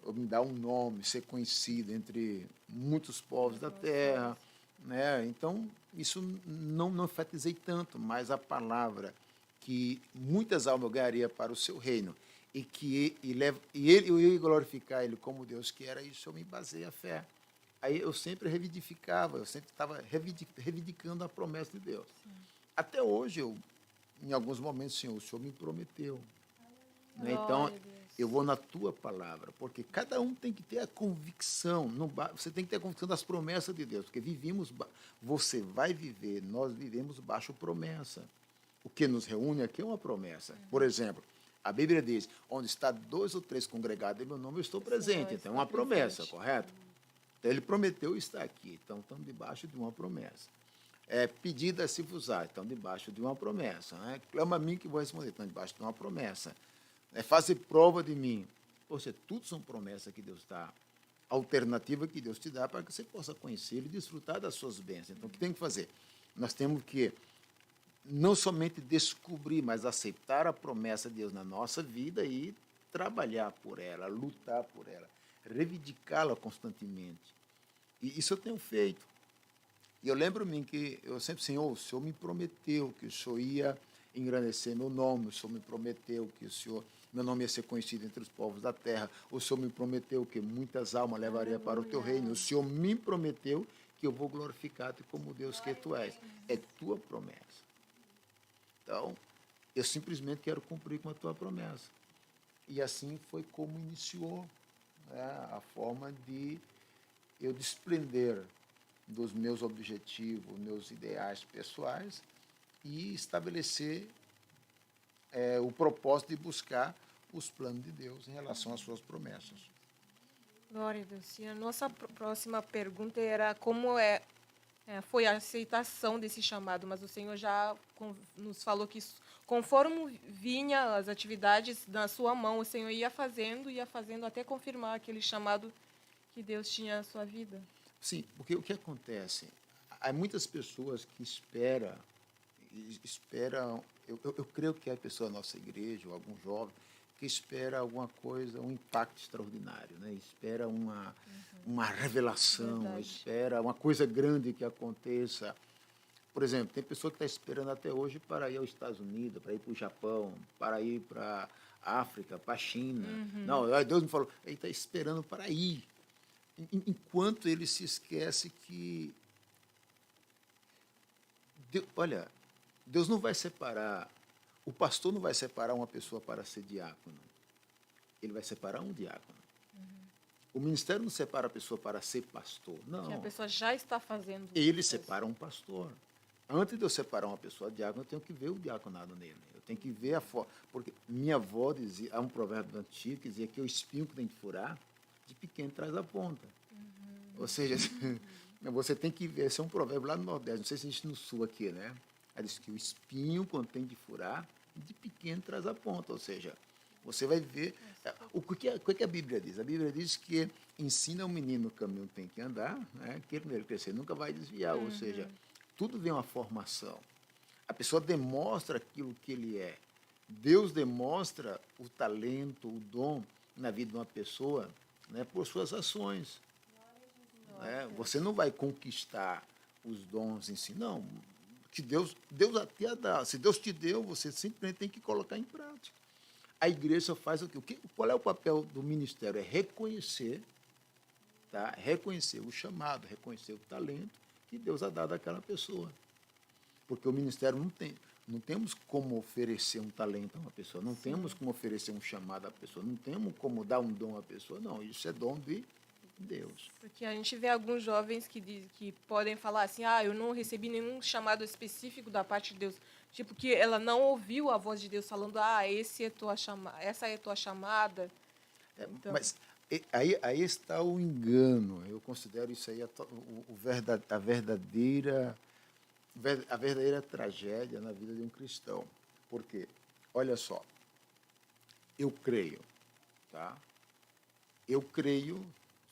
ou me dar um nome, ser conhecido entre muitos povos da terra. Né? Então, isso não enfatizei tanto, mas a palavra que muitas almas eu ganharia para o seu reino e que eu ia glorificar ele como Deus que era, isso eu me baseei a fé. Aí eu sempre reivindificava, eu sempre estava reivindicando a promessa de Deus. Até hoje, em alguns momentos, Senhor, o Senhor me prometeu. Né? Então, eu vou na tua palavra, porque cada um tem que ter a convicção, você tem que ter a convicção das promessas de Deus, porque você vai viver, nós vivemos baixo promessa. O que nos reúne aqui é uma promessa. Por exemplo, a Bíblia diz: onde está 2 ou 3 congregados em meu nome, eu estou presente. Então, é uma promessa, correto? Então, ele prometeu estar aqui. Então, estamos debaixo de uma promessa. Pedida se vos há, estão debaixo de uma promessa. Né? Clama a mim que vou responder, estão debaixo de uma promessa. Fazer prova de mim. Poxa, tudo são promessas que Deus dá, alternativa que Deus te dá para que você possa conhecê-lo e desfrutar das suas bênçãos. Então, o que tem que fazer? Nós temos que não somente descobrir, mas aceitar a promessa de Deus na nossa vida e trabalhar por ela, lutar por ela, reivindicá-la constantemente. E isso eu tenho feito. E eu lembro-me que eu sempre, Senhor, o Senhor me prometeu que o Senhor ia engrandecer meu nome, o Senhor me prometeu que meu nome ia ser conhecido entre os povos da terra, o Senhor me prometeu que muitas almas levaria para o teu reino, o Senhor me prometeu que eu vou glorificar-te como Deus que tu és. É tua promessa. Então, eu simplesmente quero cumprir com a tua promessa. E assim foi como iniciou, né, a forma de eu desprender dos meus objetivos, meus ideais pessoais e estabelecer o propósito de buscar os planos de Deus em relação às suas promessas. Glória a Deus. E a nossa próxima pergunta era foi a aceitação desse chamado, mas o Senhor já nos falou que conforme vinha as atividades na sua mão, o Senhor ia fazendo até confirmar aquele chamado que Deus tinha na sua vida. Sim, porque o que acontece? Há muitas pessoas que esperam, eu creio que a pessoa da nossa igreja, ou algum jovem, que espera alguma coisa, um impacto extraordinário, né? Espera uma revelação, Verdade. espera uma coisa grande que aconteça. Por exemplo, tem pessoa que está esperando até hoje para ir aos Estados Unidos, para ir para o Japão, para ir para a África, para a China. Não, Deus me falou, ele está esperando para ir. Enquanto ele se esquece que olha, Deus não vai separar, o pastor não vai separar uma pessoa para ser diácono. Ele vai separar um diácono. O ministério não separa a pessoa para ser pastor. Não. Que a pessoa já está fazendo. Ele separa um pastor. Antes de eu separar uma pessoa diácono, eu tenho que ver o diaconado nele. Eu tenho que ver a forma. Porque minha avó dizia, há um provérbio antigo que dizia que o espinho que tem que furar, de pequeno traz a ponta. Ou seja, você tem que ver, esse é um provérbio lá no Nordeste, não sei se existe no Sul aqui, né? Ela diz que o espinho, quando tem de furar, de pequeno traz a ponta. Ou seja, você vai ver. O que a Bíblia diz? A Bíblia diz que ensina o menino o caminho que tem que andar, né? Que ele crescer nunca vai desviar. Ou seja, tudo vem uma formação. A pessoa demonstra aquilo que ele é. Deus demonstra o talento, o dom na vida de uma pessoa, né, por suas ações. Você não vai conquistar os dons em si, não. Que Deus até dá. Se Deus te deu, você simplesmente tem que colocar em prática. A igreja faz o quê? Qual é o papel do ministério? É reconhecer, tá? Reconhecer o chamado, reconhecer o talento que Deus ha dado àquela pessoa. Porque o ministério não temos como oferecer um talento a uma pessoa, não temos como oferecer um chamado à pessoa, não temos como dar um dom à pessoa, não. Isso é dom de Deus. Porque a gente vê alguns jovens que podem falar assim, eu não recebi nenhum chamado específico da parte de Deus. Tipo, que ela não ouviu a voz de Deus falando, essa é a tua chamada. Então, Mas aí está o engano. Eu considero isso aí a verdadeira tragédia na vida de um cristão. Por quê? Olha só, eu creio, tá? Eu creio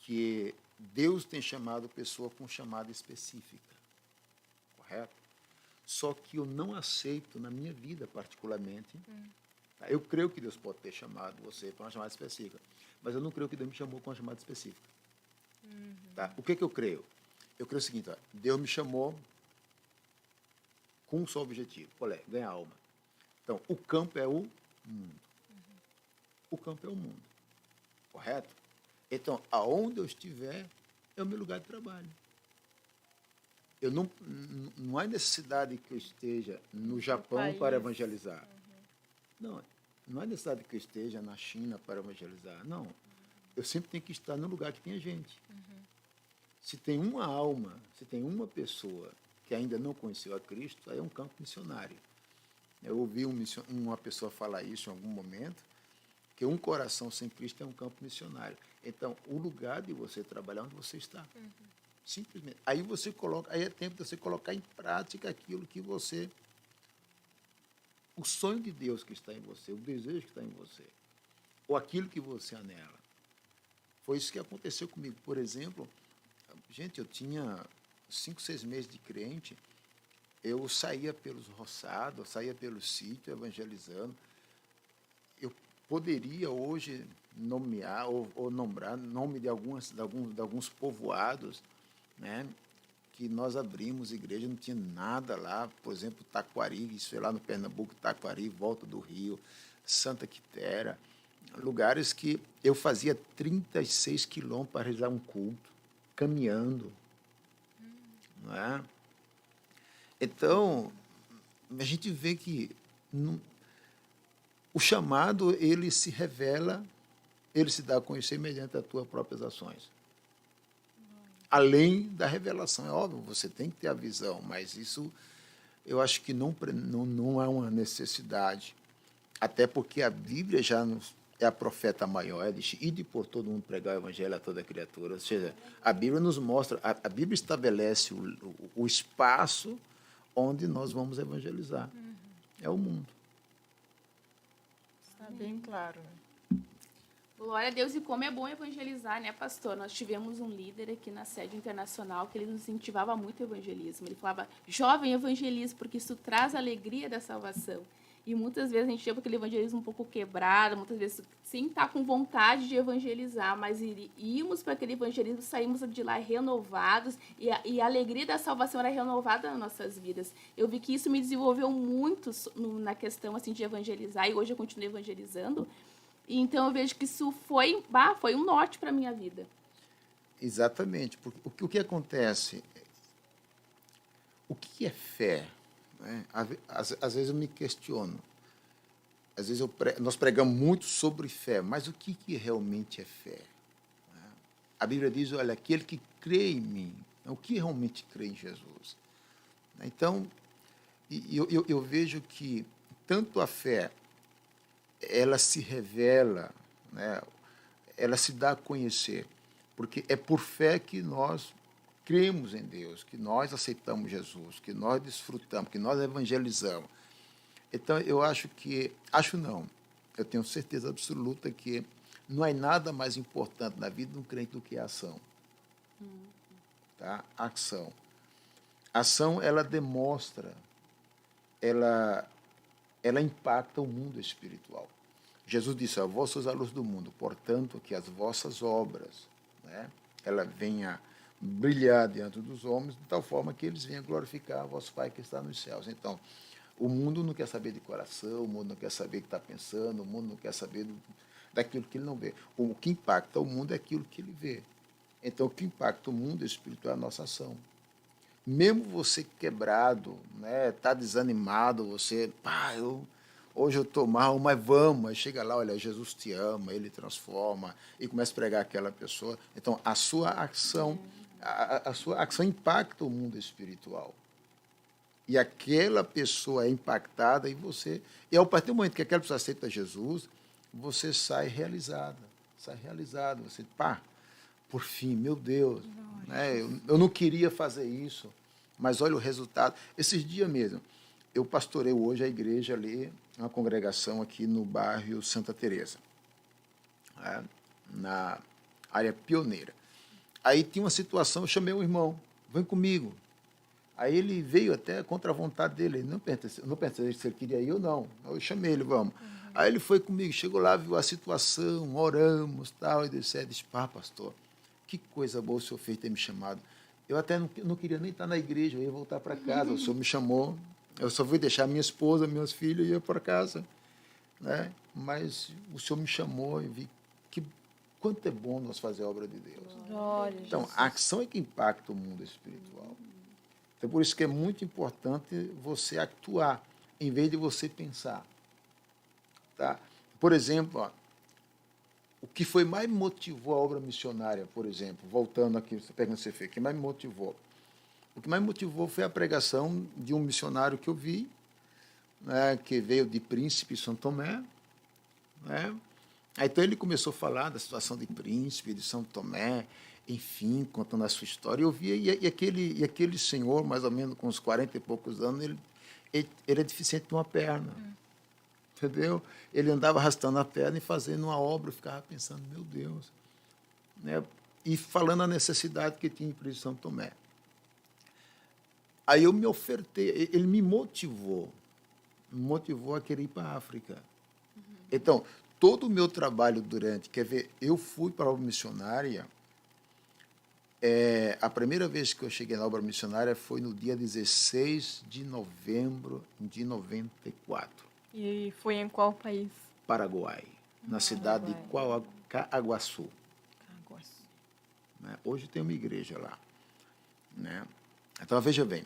que Deus tem chamado pessoa com chamada específica, correto? Só que eu não aceito na minha vida particularmente. Tá? Eu creio que Deus pode ter chamado você para uma chamada específica, mas eu não creio que Deus me chamou com uma chamada específica. Tá? O que eu creio? Eu creio o seguinte, Deus me chamou com um só objetivo, qual é? Ganhar alma. Então, o campo é o mundo. O campo é o mundo, correto? Então, aonde eu estiver, é o meu lugar de trabalho. Eu não há necessidade que eu esteja no Japão para evangelizar. Não há necessidade que eu esteja na China para evangelizar. Não. Eu sempre tenho que estar no lugar que tem gente. Se tem uma alma, se tem uma pessoa que ainda não conheceu a Cristo, aí é um campo missionário. Eu ouvi uma pessoa falar isso em algum momento, que um coração sem Cristo é um campo missionário. Então, o lugar de você trabalhar onde você está. Simplesmente. Aí é tempo de você colocar em prática aquilo que você... O sonho de Deus que está em você, o desejo que está em você, ou aquilo que você anela. Foi isso que aconteceu comigo. Por exemplo, gente, eu tinha 5, 6 meses de crente, eu saía pelos roçados, saía pelo sítio evangelizando. Eu poderia hoje nomear ou nombrar nome de alguns povoados, né, que nós abrimos igreja, não tinha nada lá, por exemplo, Taquari, isso é lá no Pernambuco, Taquari, Volta do Rio, Santa Quitéria, lugares que eu fazia 36 quilômetros para realizar um culto, caminhando. Não é? Então, a gente vê que o chamado, ele se revela, ele se dá a conhecer mediante as tuas próprias ações. Além da revelação, é óbvio, você tem que ter a visão, mas isso eu acho que não é uma necessidade, até porque a Bíblia já é a profeta maior, ela diz, ide por todo mundo pregar o evangelho a toda criatura. Ou seja, a Bíblia nos mostra, a Bíblia estabelece o espaço onde nós vamos evangelizar. É o mundo. Está bem claro. Glória a Deus, e como é bom evangelizar, né, pastor? Nós tivemos um líder aqui na sede internacional que ele nos incentivava muito o evangelismo. Ele falava, jovem, evangelize, porque isso traz a alegria da salvação. E muitas vezes a gente chega com aquele evangelismo um pouco quebrado, muitas vezes sem estar com vontade de evangelizar, mas íamos para aquele evangelismo, saímos de lá renovados, e a alegria da salvação era renovada nas nossas vidas. Eu vi que isso me desenvolveu muito na questão assim, de evangelizar, e hoje eu continuo evangelizando. Então, eu vejo que isso foi um norte para a minha vida. Exatamente. Porque o que acontece? O que é fé? Né? Às vezes eu me questiono. Às vezes nós pregamos muito sobre fé, mas o que realmente é fé? A Bíblia diz, olha, aquele que crê em mim, o que realmente crê em Jesus? Então, eu vejo que tanto a fé ela se revela, né? Ela se dá a conhecer, porque é por fé que nós cremos em Deus, que nós aceitamos Jesus, que nós desfrutamos, que nós evangelizamos. Então, eu tenho certeza absoluta que não há nada mais importante na vida de um crente do que a ação. Tá? A ação. A ação, ela demonstra, ela impacta o mundo espiritual. Jesus disse, vós sois a luz do mundo, portanto, que as vossas obras, né, ela venha brilhar diante dos homens, de tal forma que eles venham glorificar a vosso Pai que está nos céus. Então, o mundo não quer saber de coração, o mundo não quer saber o que está pensando, o mundo não quer saber daquilo que ele não vê. O que impacta o mundo é aquilo que ele vê. Então, o que impacta o mundo espiritual é a nossa ação. Mesmo você quebrado, né, tá desanimado, você, hoje eu estou mal, mas vamos, aí chega lá, olha, Jesus te ama, ele transforma, e começa a pregar aquela pessoa. Então, a sua ação impacta o mundo espiritual. E aquela pessoa é impactada e você... E a partir do momento que aquela pessoa aceita Jesus, você sai realizado. Você, por fim, meu Deus, né, eu não queria fazer isso, mas olha o resultado. Esses dias mesmo, eu pastorei hoje a igreja ali, uma congregação aqui no bairro Santa Teresa, né, na área pioneira. Aí tinha uma situação, eu chamei um irmão, vem comigo. Aí ele veio até contra a vontade dele, ele não pensei se ele queria ir ou não. Eu chamei ele, vamos. Aí ele foi comigo, chegou lá, viu a situação, oramos, tal, e disse, pastor, que coisa boa o senhor fez ter me chamado. Eu até não queria nem estar na igreja, eu ia voltar para casa, o senhor me chamou, eu só fui deixar minha esposa, meus filhos e ia para casa. Né? Mas o senhor me chamou e vi quanto é bom nós fazer a obra de Deus. Glória, então, Jesus. a ação é que impacta o mundo espiritual. Então, por isso que é muito importante você actuar, em vez de você pensar. Tá? Por exemplo, o que foi mais motivou a obra missionária, por exemplo, voltando aqui, você pergunta se fez, o que mais me motivou? O que mais me motivou foi a pregação de um missionário que eu vi, né, que veio de Príncipe, São Tomé. Né? Então ele começou a falar da situação de Príncipe, de São Tomé, enfim, contando a sua história. Eu via, e aquele senhor, mais ou menos com uns 40 e poucos anos, ele é deficiente de uma perna. Entendeu? Ele andava arrastando a perna e fazendo uma obra, eu ficava pensando, meu Deus. Né? E falando a necessidade que tinha em Príncipe São Tomé. Aí eu me ofertei, ele me motivou a querer ir para a África. Então, todo o meu trabalho eu fui para a obra missionária, a primeira vez que eu cheguei na obra missionária foi no dia 16 de novembro de 94. E foi em qual país? Paraguai, na cidade de Caaguaçu. Né? Hoje tem uma igreja lá. Né? Então, veja bem,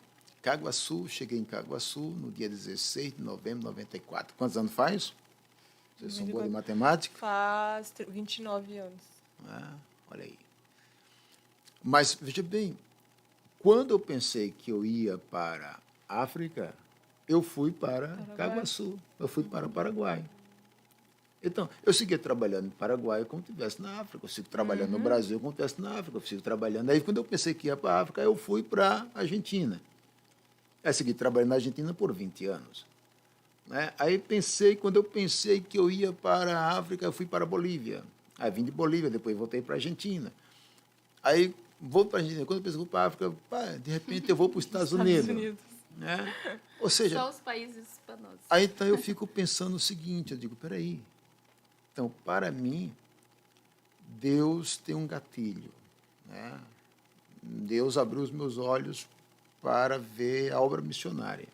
cheguei em Caaguaçu no dia 16 de novembro de 94. Quantos anos faz? Vocês são boas de matemática? Faz 29 anos. Ah, olha aí. Mas, veja bem, quando eu pensei que eu ia para a África, eu fui para Caguaçu, eu fui para o Paraguai. Então, eu segui trabalhando no Paraguai como se estivesse na África, eu sigo trabalhando no Brasil como se estivesse na África, eu sigo trabalhando. Aí, quando eu pensei que ia para a África, eu fui para a Argentina. Aí, segui trabalhando na Argentina por 20 anos. Né? Aí, quando eu pensei que eu ia para a África, eu fui para a Bolívia. Aí, vim de Bolívia, depois voltei para a Argentina. Aí, vou para a Argentina. Quando eu pensei que eu vou para a África, de repente eu vou para os Estados Unidos. Né? Ou seja, Só os países hispanosos. aí então eu fico pensando o seguinte, eu digo, peraí, então para mim, Deus tem um gatilho, né? Deus abriu os meus olhos para ver a obra missionária.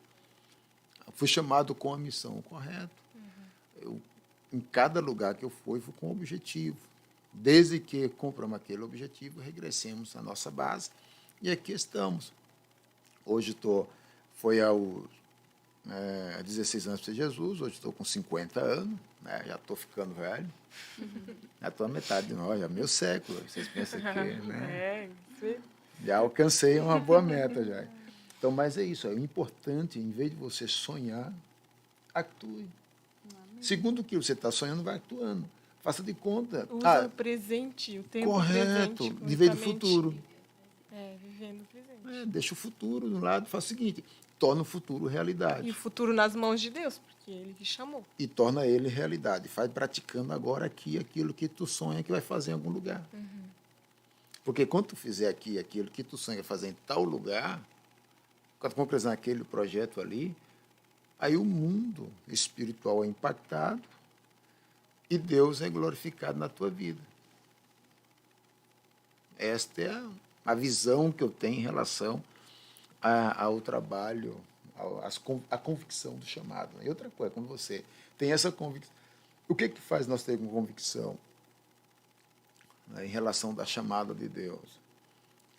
Fui chamado com a missão correta. Eu, em cada lugar que eu fui com um objetivo. Desde que compramos aquele objetivo, regressemos à nossa base e aqui estamos. Hoje foi aos 16 anos de Jesus, hoje estou com 50 anos, né? Já estou ficando velho. Já estou a metade de nós, já meio século. Vocês pensam que, né? Já alcancei uma boa meta já. Então, mas é isso, é importante, em vez de você sonhar, atue. Segundo o que você está sonhando, vai atuando. Faça de conta. Usa o presente, o tempo correto, presente. viver do futuro. Vivendo o presente. Deixa o futuro do lado, faz o seguinte, torna o futuro realidade. E o futuro nas mãos de Deus, porque Ele te chamou. E torna ele realidade. Faz praticando agora aqui aquilo que tu sonha que vai fazer em algum lugar. Porque quando tu fizer aqui aquilo que tu sonha fazer em tal lugar, quando tu concretizar aquele projeto ali, aí o mundo espiritual é impactado e Deus é glorificado na tua vida. Esta é a visão que eu tenho em relação ao trabalho, à convicção do chamado. E outra coisa, quando você tem essa convicção, o que faz nós ter uma convicção, né, em relação da chamada de Deus?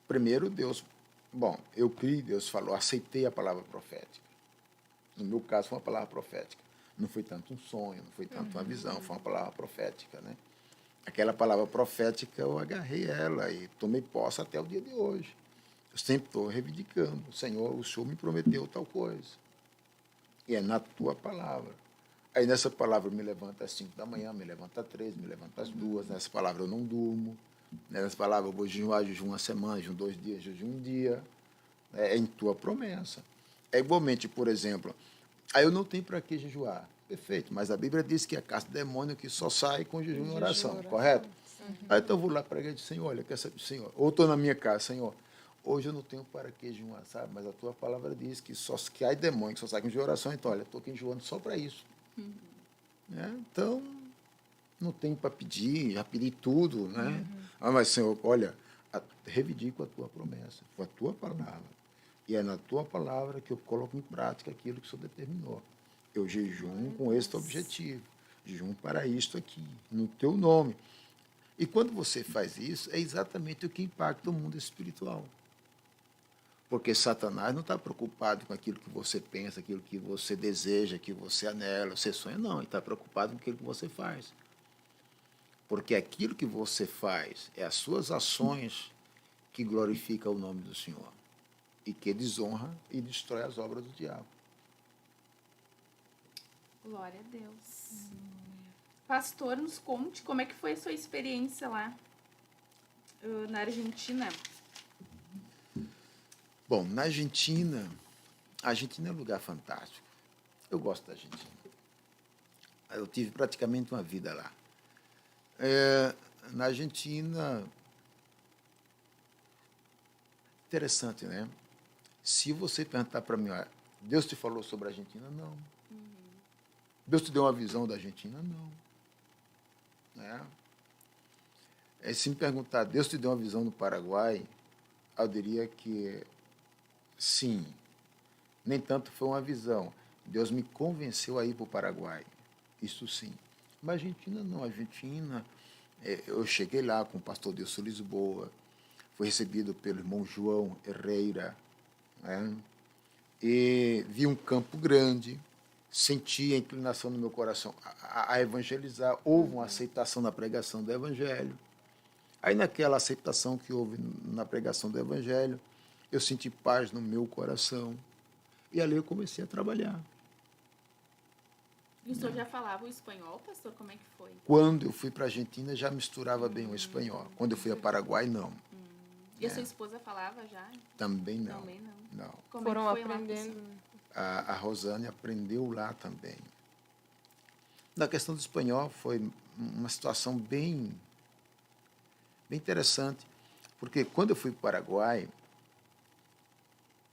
Primeiro, Deus, eu criei, Deus falou, aceitei a palavra profética. No meu caso, foi uma palavra profética. Não foi tanto um sonho, não foi tanto uma visão, foi uma palavra profética, né? Aquela palavra profética, eu agarrei ela e tomei posse até o dia de hoje. Eu sempre estou reivindicando. Senhor, o Senhor me prometeu tal coisa. E é na tua palavra. Aí nessa palavra eu me levanto às 5 da manhã, me levanto às 3, me levanto às 2. Nessa palavra eu não durmo. Nessa palavra eu vou jejuar, jejum uma semana, jejum 2 dias, jejum um dia. É em tua promessa. É igualmente, por exemplo, aí eu não tenho para que jejuar. Perfeito, mas a Bíblia diz que a casta do demônio que só sai com jejum e oração, correto? Aí então eu vou lá para a igreja e digo, Senhor, olha, Senhor, ou estou na minha casa, Senhor, hoje eu não tenho para que jejuar, sabe? Mas a tua palavra diz que há demônio que só sai com jejum e oração, então, olha, estou aqui jejuando só para isso. Então, não tenho para pedir, já pedi tudo, né? Mas, Senhor, olha, reivindico a tua promessa, foi a tua palavra. E é na tua palavra que eu coloco em prática aquilo que o Senhor determinou. Eu jejum com este objetivo. Jejum para isto aqui, no teu nome. E quando você faz isso, é exatamente o que impacta o mundo espiritual. Porque Satanás não está preocupado com aquilo que você pensa, aquilo que você deseja, que você anela, você sonha, não. Ele está preocupado com aquilo que você faz. Porque aquilo que você faz é as suas ações que glorificam o nome do Senhor e que desonra e destrói as obras do diabo. Glória a Deus. Pastor, nos conte como é que foi a sua experiência lá na Argentina. Bom, na Argentina, a Argentina é um lugar fantástico. Eu gosto da Argentina. Eu tive praticamente uma vida lá. Na Argentina, interessante, né? Se você perguntar para mim, Deus te falou sobre a Argentina? Não. Deus te deu uma visão da Argentina? Não. Né? Se me perguntar, Deus te deu uma visão do Paraguai? Eu diria que sim. Nem tanto foi uma visão. Deus me convenceu a ir para o Paraguai. Isso sim. Mas a Argentina não. A Argentina, eu cheguei lá com o pastor Dilson Lisboa, fui recebido pelo irmão João Herrera, né? E vi um campo grande, senti a inclinação no meu coração a evangelizar. Houve uma aceitação na pregação do Evangelho. Aí, naquela aceitação que houve na pregação do Evangelho, eu senti paz no meu coração. E ali eu comecei a trabalhar. E o senhor já falava o espanhol, pastor? Como é que foi? Quando eu fui para a Argentina, já misturava bem o espanhol. Quando eu fui a Paraguai, não. E a sua esposa falava já? Também não. Também não. Não. Como Foram é que foi lá, aprendendo. pastor? A Rosane aprendeu lá também. Na questão do espanhol, foi uma situação bem interessante, porque quando eu fui para o Paraguai,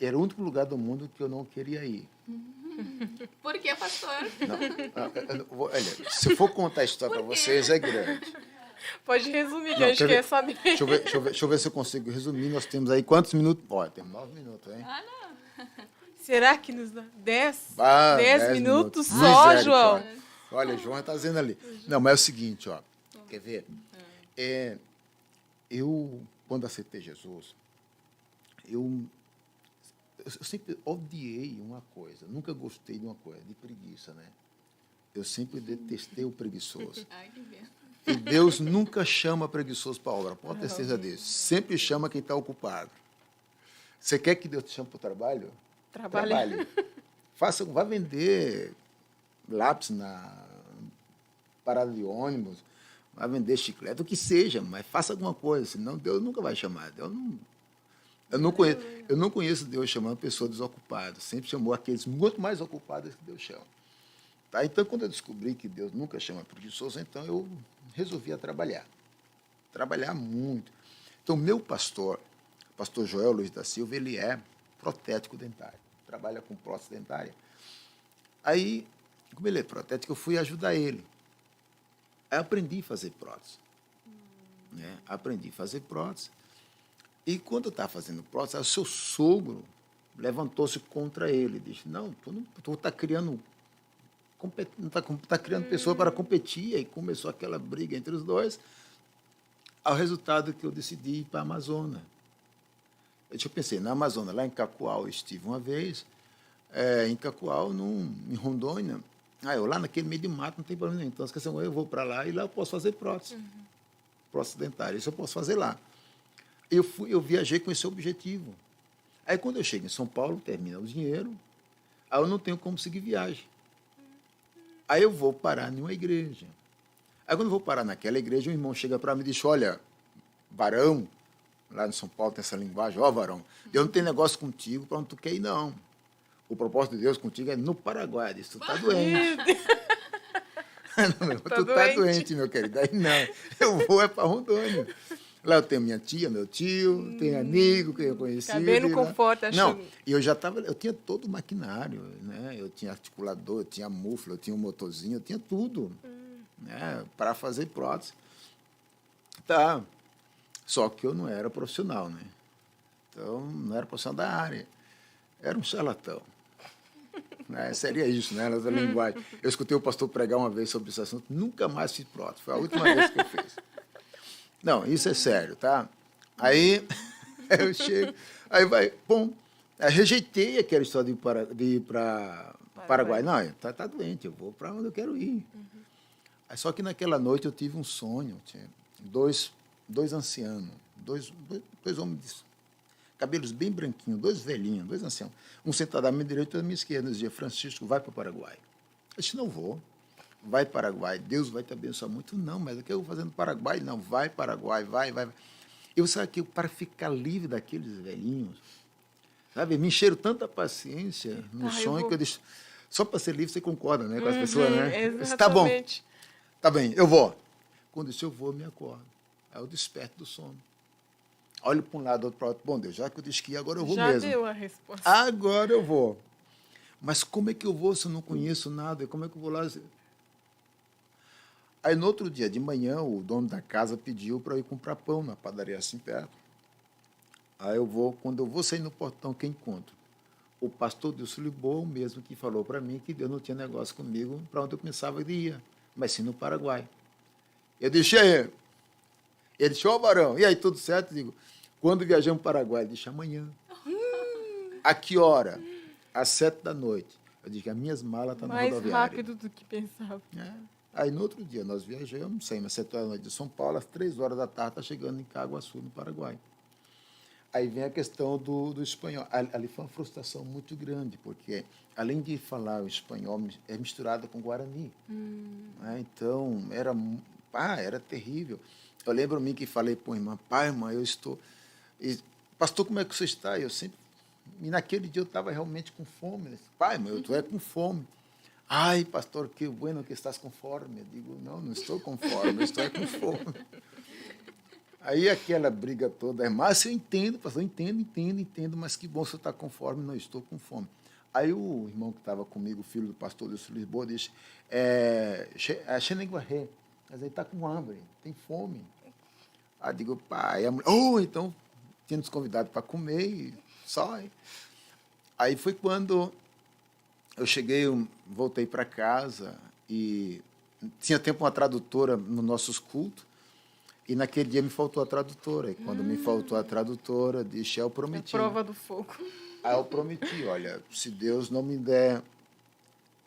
era o único lugar do mundo que eu não queria ir. Por que, pastor? Olha, se eu for contar a história para vocês, é grande. Pode resumir, que Não, a gente quer saber. Deixa eu ver se eu consigo resumir. Nós temos aí quantos minutos? Olha, temos 9 minutos, hein? Será que nos dá 10? Ah, 10 minutos só, Misericórdia. João? Olha, João está dizendo ali. Não, mas é o seguinte, ó. Quer ver? Eu, quando aceitei Jesus, eu sempre odiei uma coisa. Nunca gostei de uma coisa, de preguiça, né? Eu sempre detestei o preguiçoso. Ai, que vento. E Deus nunca chama preguiçoso para a obra, pode ter certeza disso. Sempre chama quem está ocupado. Você quer que Deus te chame para o trabalho? Trabalhe. Vá vender lápis na parada de ônibus, vá vender chiclete, o que seja, mas faça alguma coisa, senão Deus nunca vai chamar. Eu não conheço Deus chamando pessoas desocupadas. Sempre chamou aqueles muito mais ocupados que Deus chama. Tá? Então, quando eu descobri que Deus nunca chama preguiçoso, então eu resolvi trabalhar. Trabalhar muito. Então, meu pastor Joel Luiz da Silva, ele é protético dentário. Trabalha com prótese dentária. Aí, como ele é protético, eu fui ajudar ele. Aí aprendi a fazer prótese. Né? Aprendi a fazer prótese. E quando eu estava fazendo prótese, o seu sogro levantou-se contra ele. Disse, não, tu está criando... não está criando pessoa para competir. E começou aquela briga entre os dois. Ao resultado que eu decidi ir para a Amazônia. Eu pensei, na Amazônia, lá em Cacoal, eu estive uma vez, em Cacoal, em Rondônia. Eu lá naquele meio de mato, não tem problema nenhum. Então, eu vou para lá e lá eu posso fazer prótese. Prótese dentária, isso eu posso fazer lá. Eu viajei com esse objetivo. Aí, quando eu chego em São Paulo, termina o dinheiro, aí eu não tenho como seguir viagem. Aí eu vou parar em uma igreja. Aí, quando eu vou parar naquela igreja, um irmão chega para mim e diz, olha, varão, lá em São Paulo tem essa linguagem, varão, Deus não tem negócio contigo para onde tu quer ir, não. O propósito de Deus contigo é no Paraguai. Diz, tu está doente. Tu está doente, meu querido. Aí não, eu vou para Rondônia. Lá eu tenho minha tia, meu tio, tenho amigo que eu conheci. Cabendo no conforto, acho. Não, e eu tinha todo o maquinário, né? Eu tinha articulador, eu tinha mufla, eu tinha um motorzinho, eu tinha tudo, né? Para fazer prótese. Tá. Só que eu não era profissional, né? Então, não era profissional da área. Era um charlatão. Né? Seria isso, né? Essa linguagem. Eu escutei o pastor pregar uma vez sobre esse assunto, nunca mais fiz prótese. Foi a última vez que eu fiz. Não, isso é sério, tá? Aí eu chego, aí vai, bom, eu rejeitei aquela história de ir para Paraguai. Não, tá doente, eu vou para onde eu quero ir. Aí, só que naquela noite eu tive um sonho, tinha dois ancianos, dois homens de cabelos bem branquinhos, dois velhinhos, dois anciãos. Um sentado à minha direita e à minha esquerda, dizia, Francisco, vai para o Paraguai. Eu disse, não vou. Vai para o Paraguai, Deus vai te abençoar muito. Não, mas o que eu vou fazer no Paraguai? Não, vai para o Paraguai, vai. Eu sabe que para ficar livre daqueles velhinhos, sabe, me encheram tanta paciência no sonho que eu disse, só para ser livre você concorda, né, com as pessoas, né? Eu disse, tá bom, tá bem, eu vou. Quando eu vou, eu me acordo. Aí eu desperto do sono. Olho para um lado, outro para o outro. Bom, Deus, já que eu disse que ia, agora eu vou mesmo. Já deu a resposta. Agora eu vou. Mas como é que eu vou se eu não conheço nada? Como é que eu vou lá? Aí, no outro dia de manhã, o dono da casa pediu para eu ir comprar pão na padaria assim perto. Aí quando eu vou sair no portão, quem encontro? O pastor Dilson Libor, mesmo que falou para mim que Deus não tinha negócio comigo para onde eu pensava que ia, mas sim no Paraguai. Eu disse, aí. Ele disse, ó, varão, e aí, tudo certo? Eu digo, quando viajamos para o Paraguai? Ele disse, amanhã. A que hora? Às 7 da noite. Eu disse que as minhas malas estão na Mais rodoviária. rápido do que pensava. É. Aí, no outro dia, nós viajamos, saímos às 7 horas da noite de São Paulo, às 3 horas da tarde, está chegando em Caguaçu, no Paraguai. Aí vem a questão do espanhol. Ali foi uma frustração muito grande, porque, além de falar o espanhol, é misturado com guarani. Né? Então, era terrível. Eu lembro-me que falei para a irmã, pai, irmã, eu estou... Pastor, como é que você está? Eu sempre... E naquele dia eu estava realmente com fome. Disse, pai, mas eu estou com fome. Ai, pastor, que bueno que estás com fome. Eu digo, não estou com fome, eu estou com fome. Aí aquela briga toda, mas eu entendo, pastor, entendo, mas que bom você está com fome, não estou com fome. Aí o irmão que estava comigo, o filho do pastor Wilson Lisboa, disse, Xenenguarré, mas ele está com hambre, tem fome. Aí digo, pai, a mulher, então tinha nos convidado para comer e só. Aí foi quando eu cheguei, voltei para casa e tinha tempo uma tradutora nos nossos cultos. E naquele dia me faltou a tradutora. E quando me faltou a tradutora, disse, eu prometi. A prova do fogo. Aí eu prometi, olha, se Deus não me der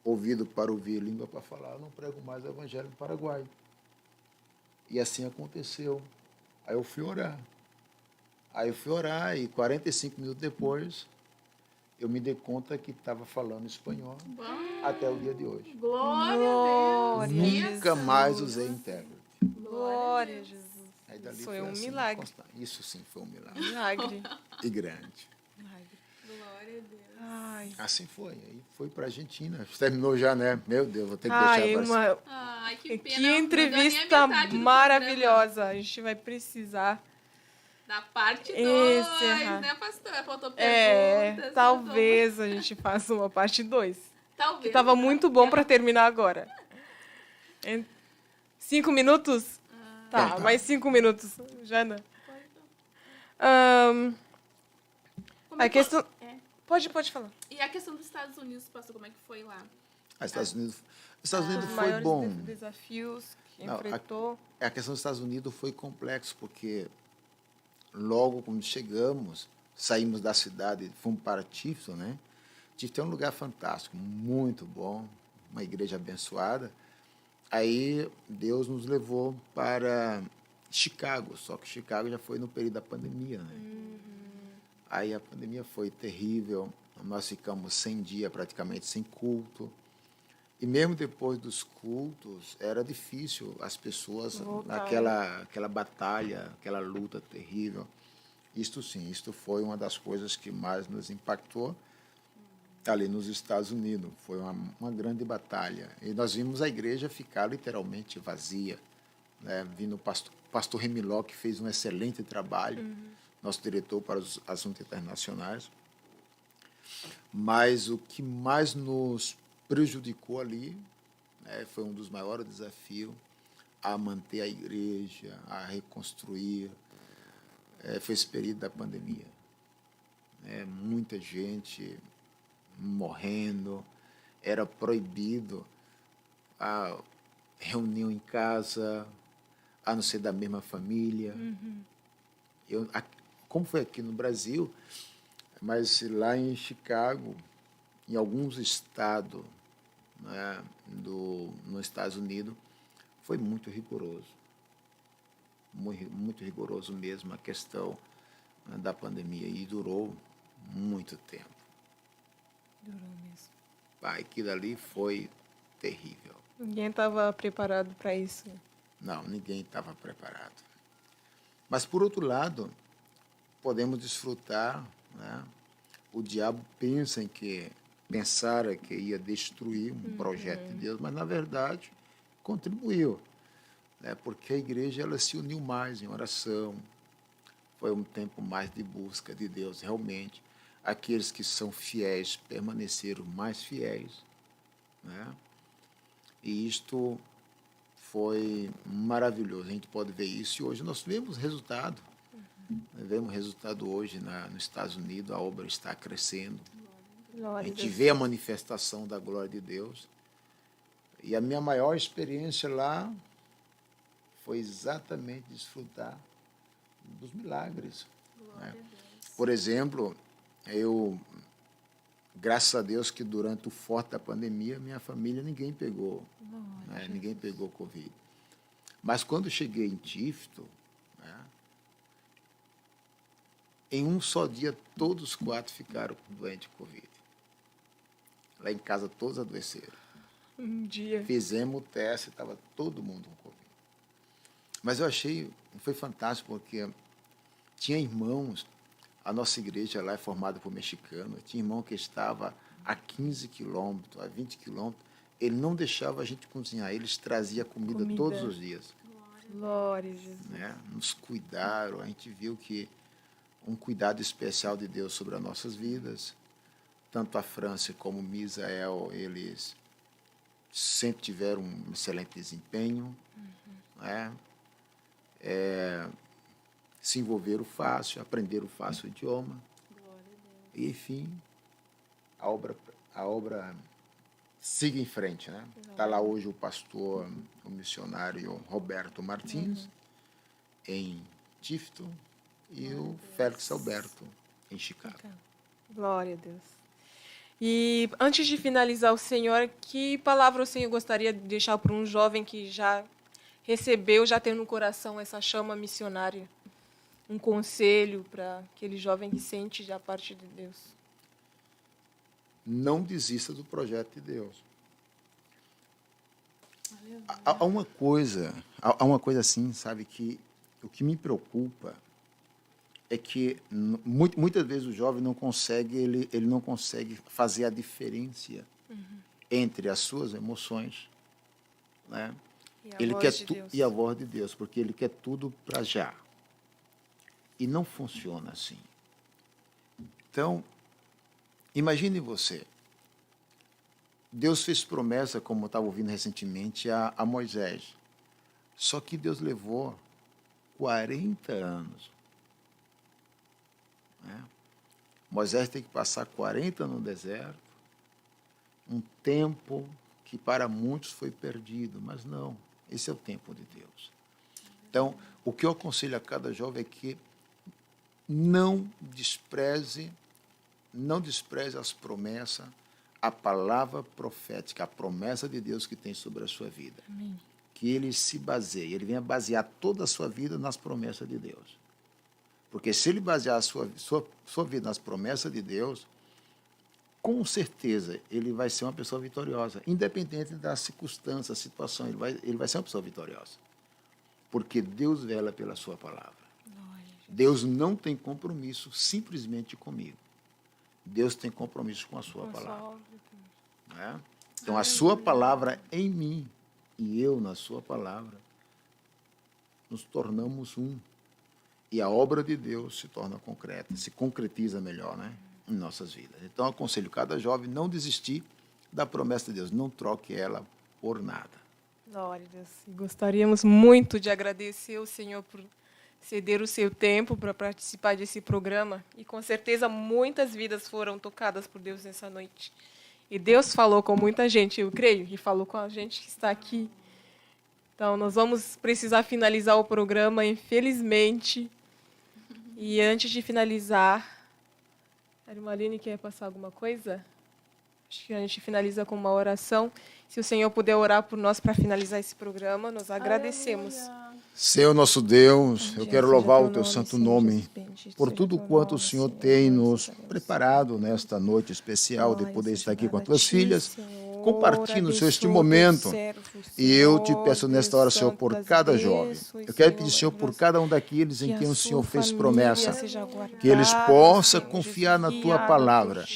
ouvido para ouvir, língua para falar, eu não prego mais o evangelho no Paraguai. E assim aconteceu. Aí eu fui orar. E 45 minutos depois, eu me dei conta que estava falando espanhol até o dia de hoje. Glória a Deus. Nunca mais usei intérprete. Glória a Jesus. Aí dali Isso foi um assim, milagre. Isso sim foi um milagre. Milagre. E grande. Milagre. Glória a Deus. Ai. Assim foi. Aí foi para a Argentina. Terminou já, né? Meu Deus, vou ter que Ai, deixar para Ai, que pena. Que não deu nem a entrevista metade do maravilhosa. A gente vai precisar. Da parte 2, Encerrar. né, pastor? Faltou perguntas. Talvez a gente faça uma parte 2. Talvez. Que estava muito bom para terminar agora. 5 minutos? Tá, mais 5 minutos. Jana. Como A é que- questão... é. Pode falar. E a questão dos Estados Unidos, pastor, como é que foi lá? os Estados Unidos. Os Estados Unidos Os foi maiores bom. desafios que Não, enfrentou. A questão dos Estados Unidos foi complexo, porque logo quando chegamos, saímos da cidade, fomos para Tifton, né? Tifton é um lugar fantástico, muito bom, uma igreja abençoada. Aí Deus nos levou para Chicago, só que Chicago já foi no período da pandemia, né? Aí a pandemia foi terrível, nós ficamos 100 dias praticamente sem culto. E mesmo depois dos cultos, era difícil as pessoas, aquela batalha, aquela luta terrível. Isto sim, isto foi uma das coisas que mais nos impactou ali nos Estados Unidos. Foi uma grande batalha. E nós vimos a igreja ficar literalmente vazia. Né? Vindo o pastor Remiló, que fez um excelente trabalho, nosso diretor para os assuntos internacionais. Mas o que mais nos prejudicou ali, né, foi um dos maiores desafios a manter a igreja, a reconstruir. Foi esse período da pandemia. Muita gente morrendo, era proibido a reunião em casa, a não ser da mesma família. Como foi aqui no Brasil, mas lá em Chicago, em alguns estados, né, nos Estados Unidos, foi muito rigoroso. Muito rigoroso mesmo a questão, né, da pandemia, e durou muito tempo. Durou mesmo. Aquilo ali foi terrível. Ninguém estava preparado para isso. Não, ninguém estava preparado. Mas, por outro lado, podemos desfrutar, né? O diabo pensara que ia destruir um projeto de Deus, mas, na verdade, contribuiu. Né? Porque a igreja ela se uniu mais em oração. Foi um tempo mais de busca de Deus, realmente. Aqueles que são fiéis permaneceram mais fiéis. Né? E isto foi maravilhoso. A gente pode ver isso e hoje nós vemos resultado. Vemos resultado hoje nos Estados Unidos, a obra está crescendo. A gente vê a manifestação da glória de Deus. E a minha maior experiência lá foi exatamente desfrutar dos milagres. Né? Por exemplo, eu Graças a Deus que durante o forte da pandemia, minha família, ninguém pegou, né? Ninguém pegou Covid. Mas quando cheguei em Tifton, né, em um só dia, todos os 4 ficaram doentes de Covid. Lá em casa, todos adoeceram. Um dia. Fizemos o teste, estava todo mundo com Covid. Mas eu achei, foi fantástico, porque tinha irmãos, a nossa igreja lá é formada por mexicanos, tinha irmão que estava a 15 quilômetros, a 20 quilômetros, ele não deixava a gente cozinhar, eles traziam comida todos os dias. Glória a Jesus. Né? Nos cuidaram, a gente viu que um cuidado especial de Deus sobre as nossas vidas, tanto a França como Misael, eles sempre tiveram um excelente desempenho, né? Se envolveram fácil, aprenderam fácil o idioma. E, enfim, a obra siga em frente. Né? Está lá hoje o pastor, o missionário Roberto Martins, em Tifton, e o Félix Alberto, em Chicago. Glória a Deus. E antes de finalizar, o senhor, que palavra o senhor gostaria de deixar para um jovem que já recebeu, já tem no coração essa chama missionária? Um conselho para aquele jovem que sente já a parte de Deus? Não desista do projeto de Deus. Há uma coisa assim, sabe, que o que me preocupa é que muitas vezes o jovem não consegue, ele não consegue fazer a diferença entre as suas emoções, né? E a voz de Deus, porque ele quer tudo para já. E não funciona assim. Então, imagine você. Deus fez promessa, como eu estava ouvindo recentemente, a Moisés. Só que Deus levou 40 anos. Né? Moisés tem que passar 40 no deserto, um tempo que para muitos foi perdido, mas não, esse é o tempo de Deus. Então, o que eu aconselho a cada jovem é que não despreze as promessas, a palavra profética, a promessa de Deus que tem sobre a sua vida. Amém. Que ele se baseie, ele venha basear toda a sua vida nas promessas de Deus. Porque se ele basear a sua vida nas promessas de Deus, com certeza ele vai ser uma pessoa vitoriosa, independente da circunstância, da situação, ele vai ser uma pessoa vitoriosa. Porque Deus vela pela sua palavra. Deus não tem compromisso simplesmente comigo. Deus tem compromisso com a sua palavra. Né? Então, a sua palavra em mim e eu na sua palavra, nos tornamos um. E a obra de Deus se torna concreta, se concretiza melhor, né, em nossas vidas. Então, eu aconselho cada jovem não desistir da promessa de Deus, não troque ela por nada. Glória a Deus. E gostaríamos muito de agradecer ao Senhor por ceder o seu tempo para participar desse programa. E, com certeza, muitas vidas foram tocadas por Deus nessa noite. E Deus falou com muita gente, eu creio, e falou com a gente que está aqui. Então, nós vamos precisar finalizar o programa, infelizmente. E antes de finalizar, a irmã Aline quer passar alguma coisa? Acho que a gente finaliza com uma oração. Se o Senhor puder orar por nós para finalizar esse programa, nós agradecemos. Senhor nosso Deus, eu quero louvar o teu santo nome por tudo quanto o Senhor tem nos preparado nesta noite especial de poder estar aqui com as tuas filhas, compartilhando, Senhor, este momento. E eu te peço nesta hora, Senhor, por cada jovem. Eu quero pedir, Senhor, por cada um daqueles em quem o Senhor fez promessa, que eles possam confiar na tua palavra.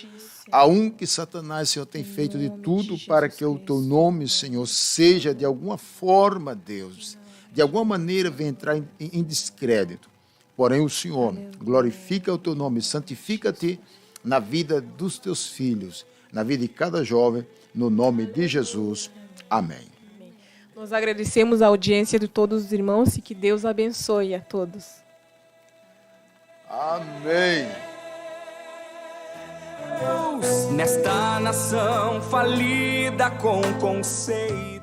Há um que Satanás, Senhor, tem feito de tudo para que o teu nome, Senhor, seja de alguma forma, Deus, de alguma maneira venha entrar em descrédito. Porém, o Senhor glorifica o teu nome, santifica-te na vida dos teus filhos, na vida de cada jovem, no nome de Jesus. Amém. Nós agradecemos a audiência de todos os irmãos e que Deus abençoe a todos. Amém. Nesta nação falida com conceitos.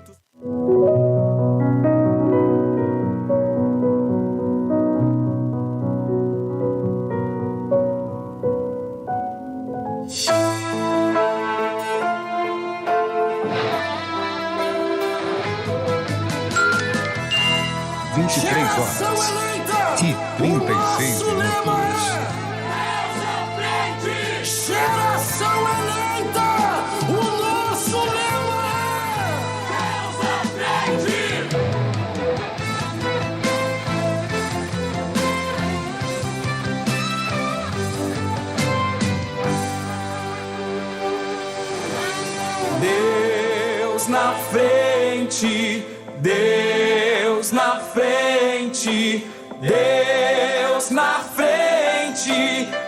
23 Geração horas eleita, e 36 o nosso lema minutos. é Geração eleita, o nosso lema Deus na frente, Deus na frente, Deus na frente.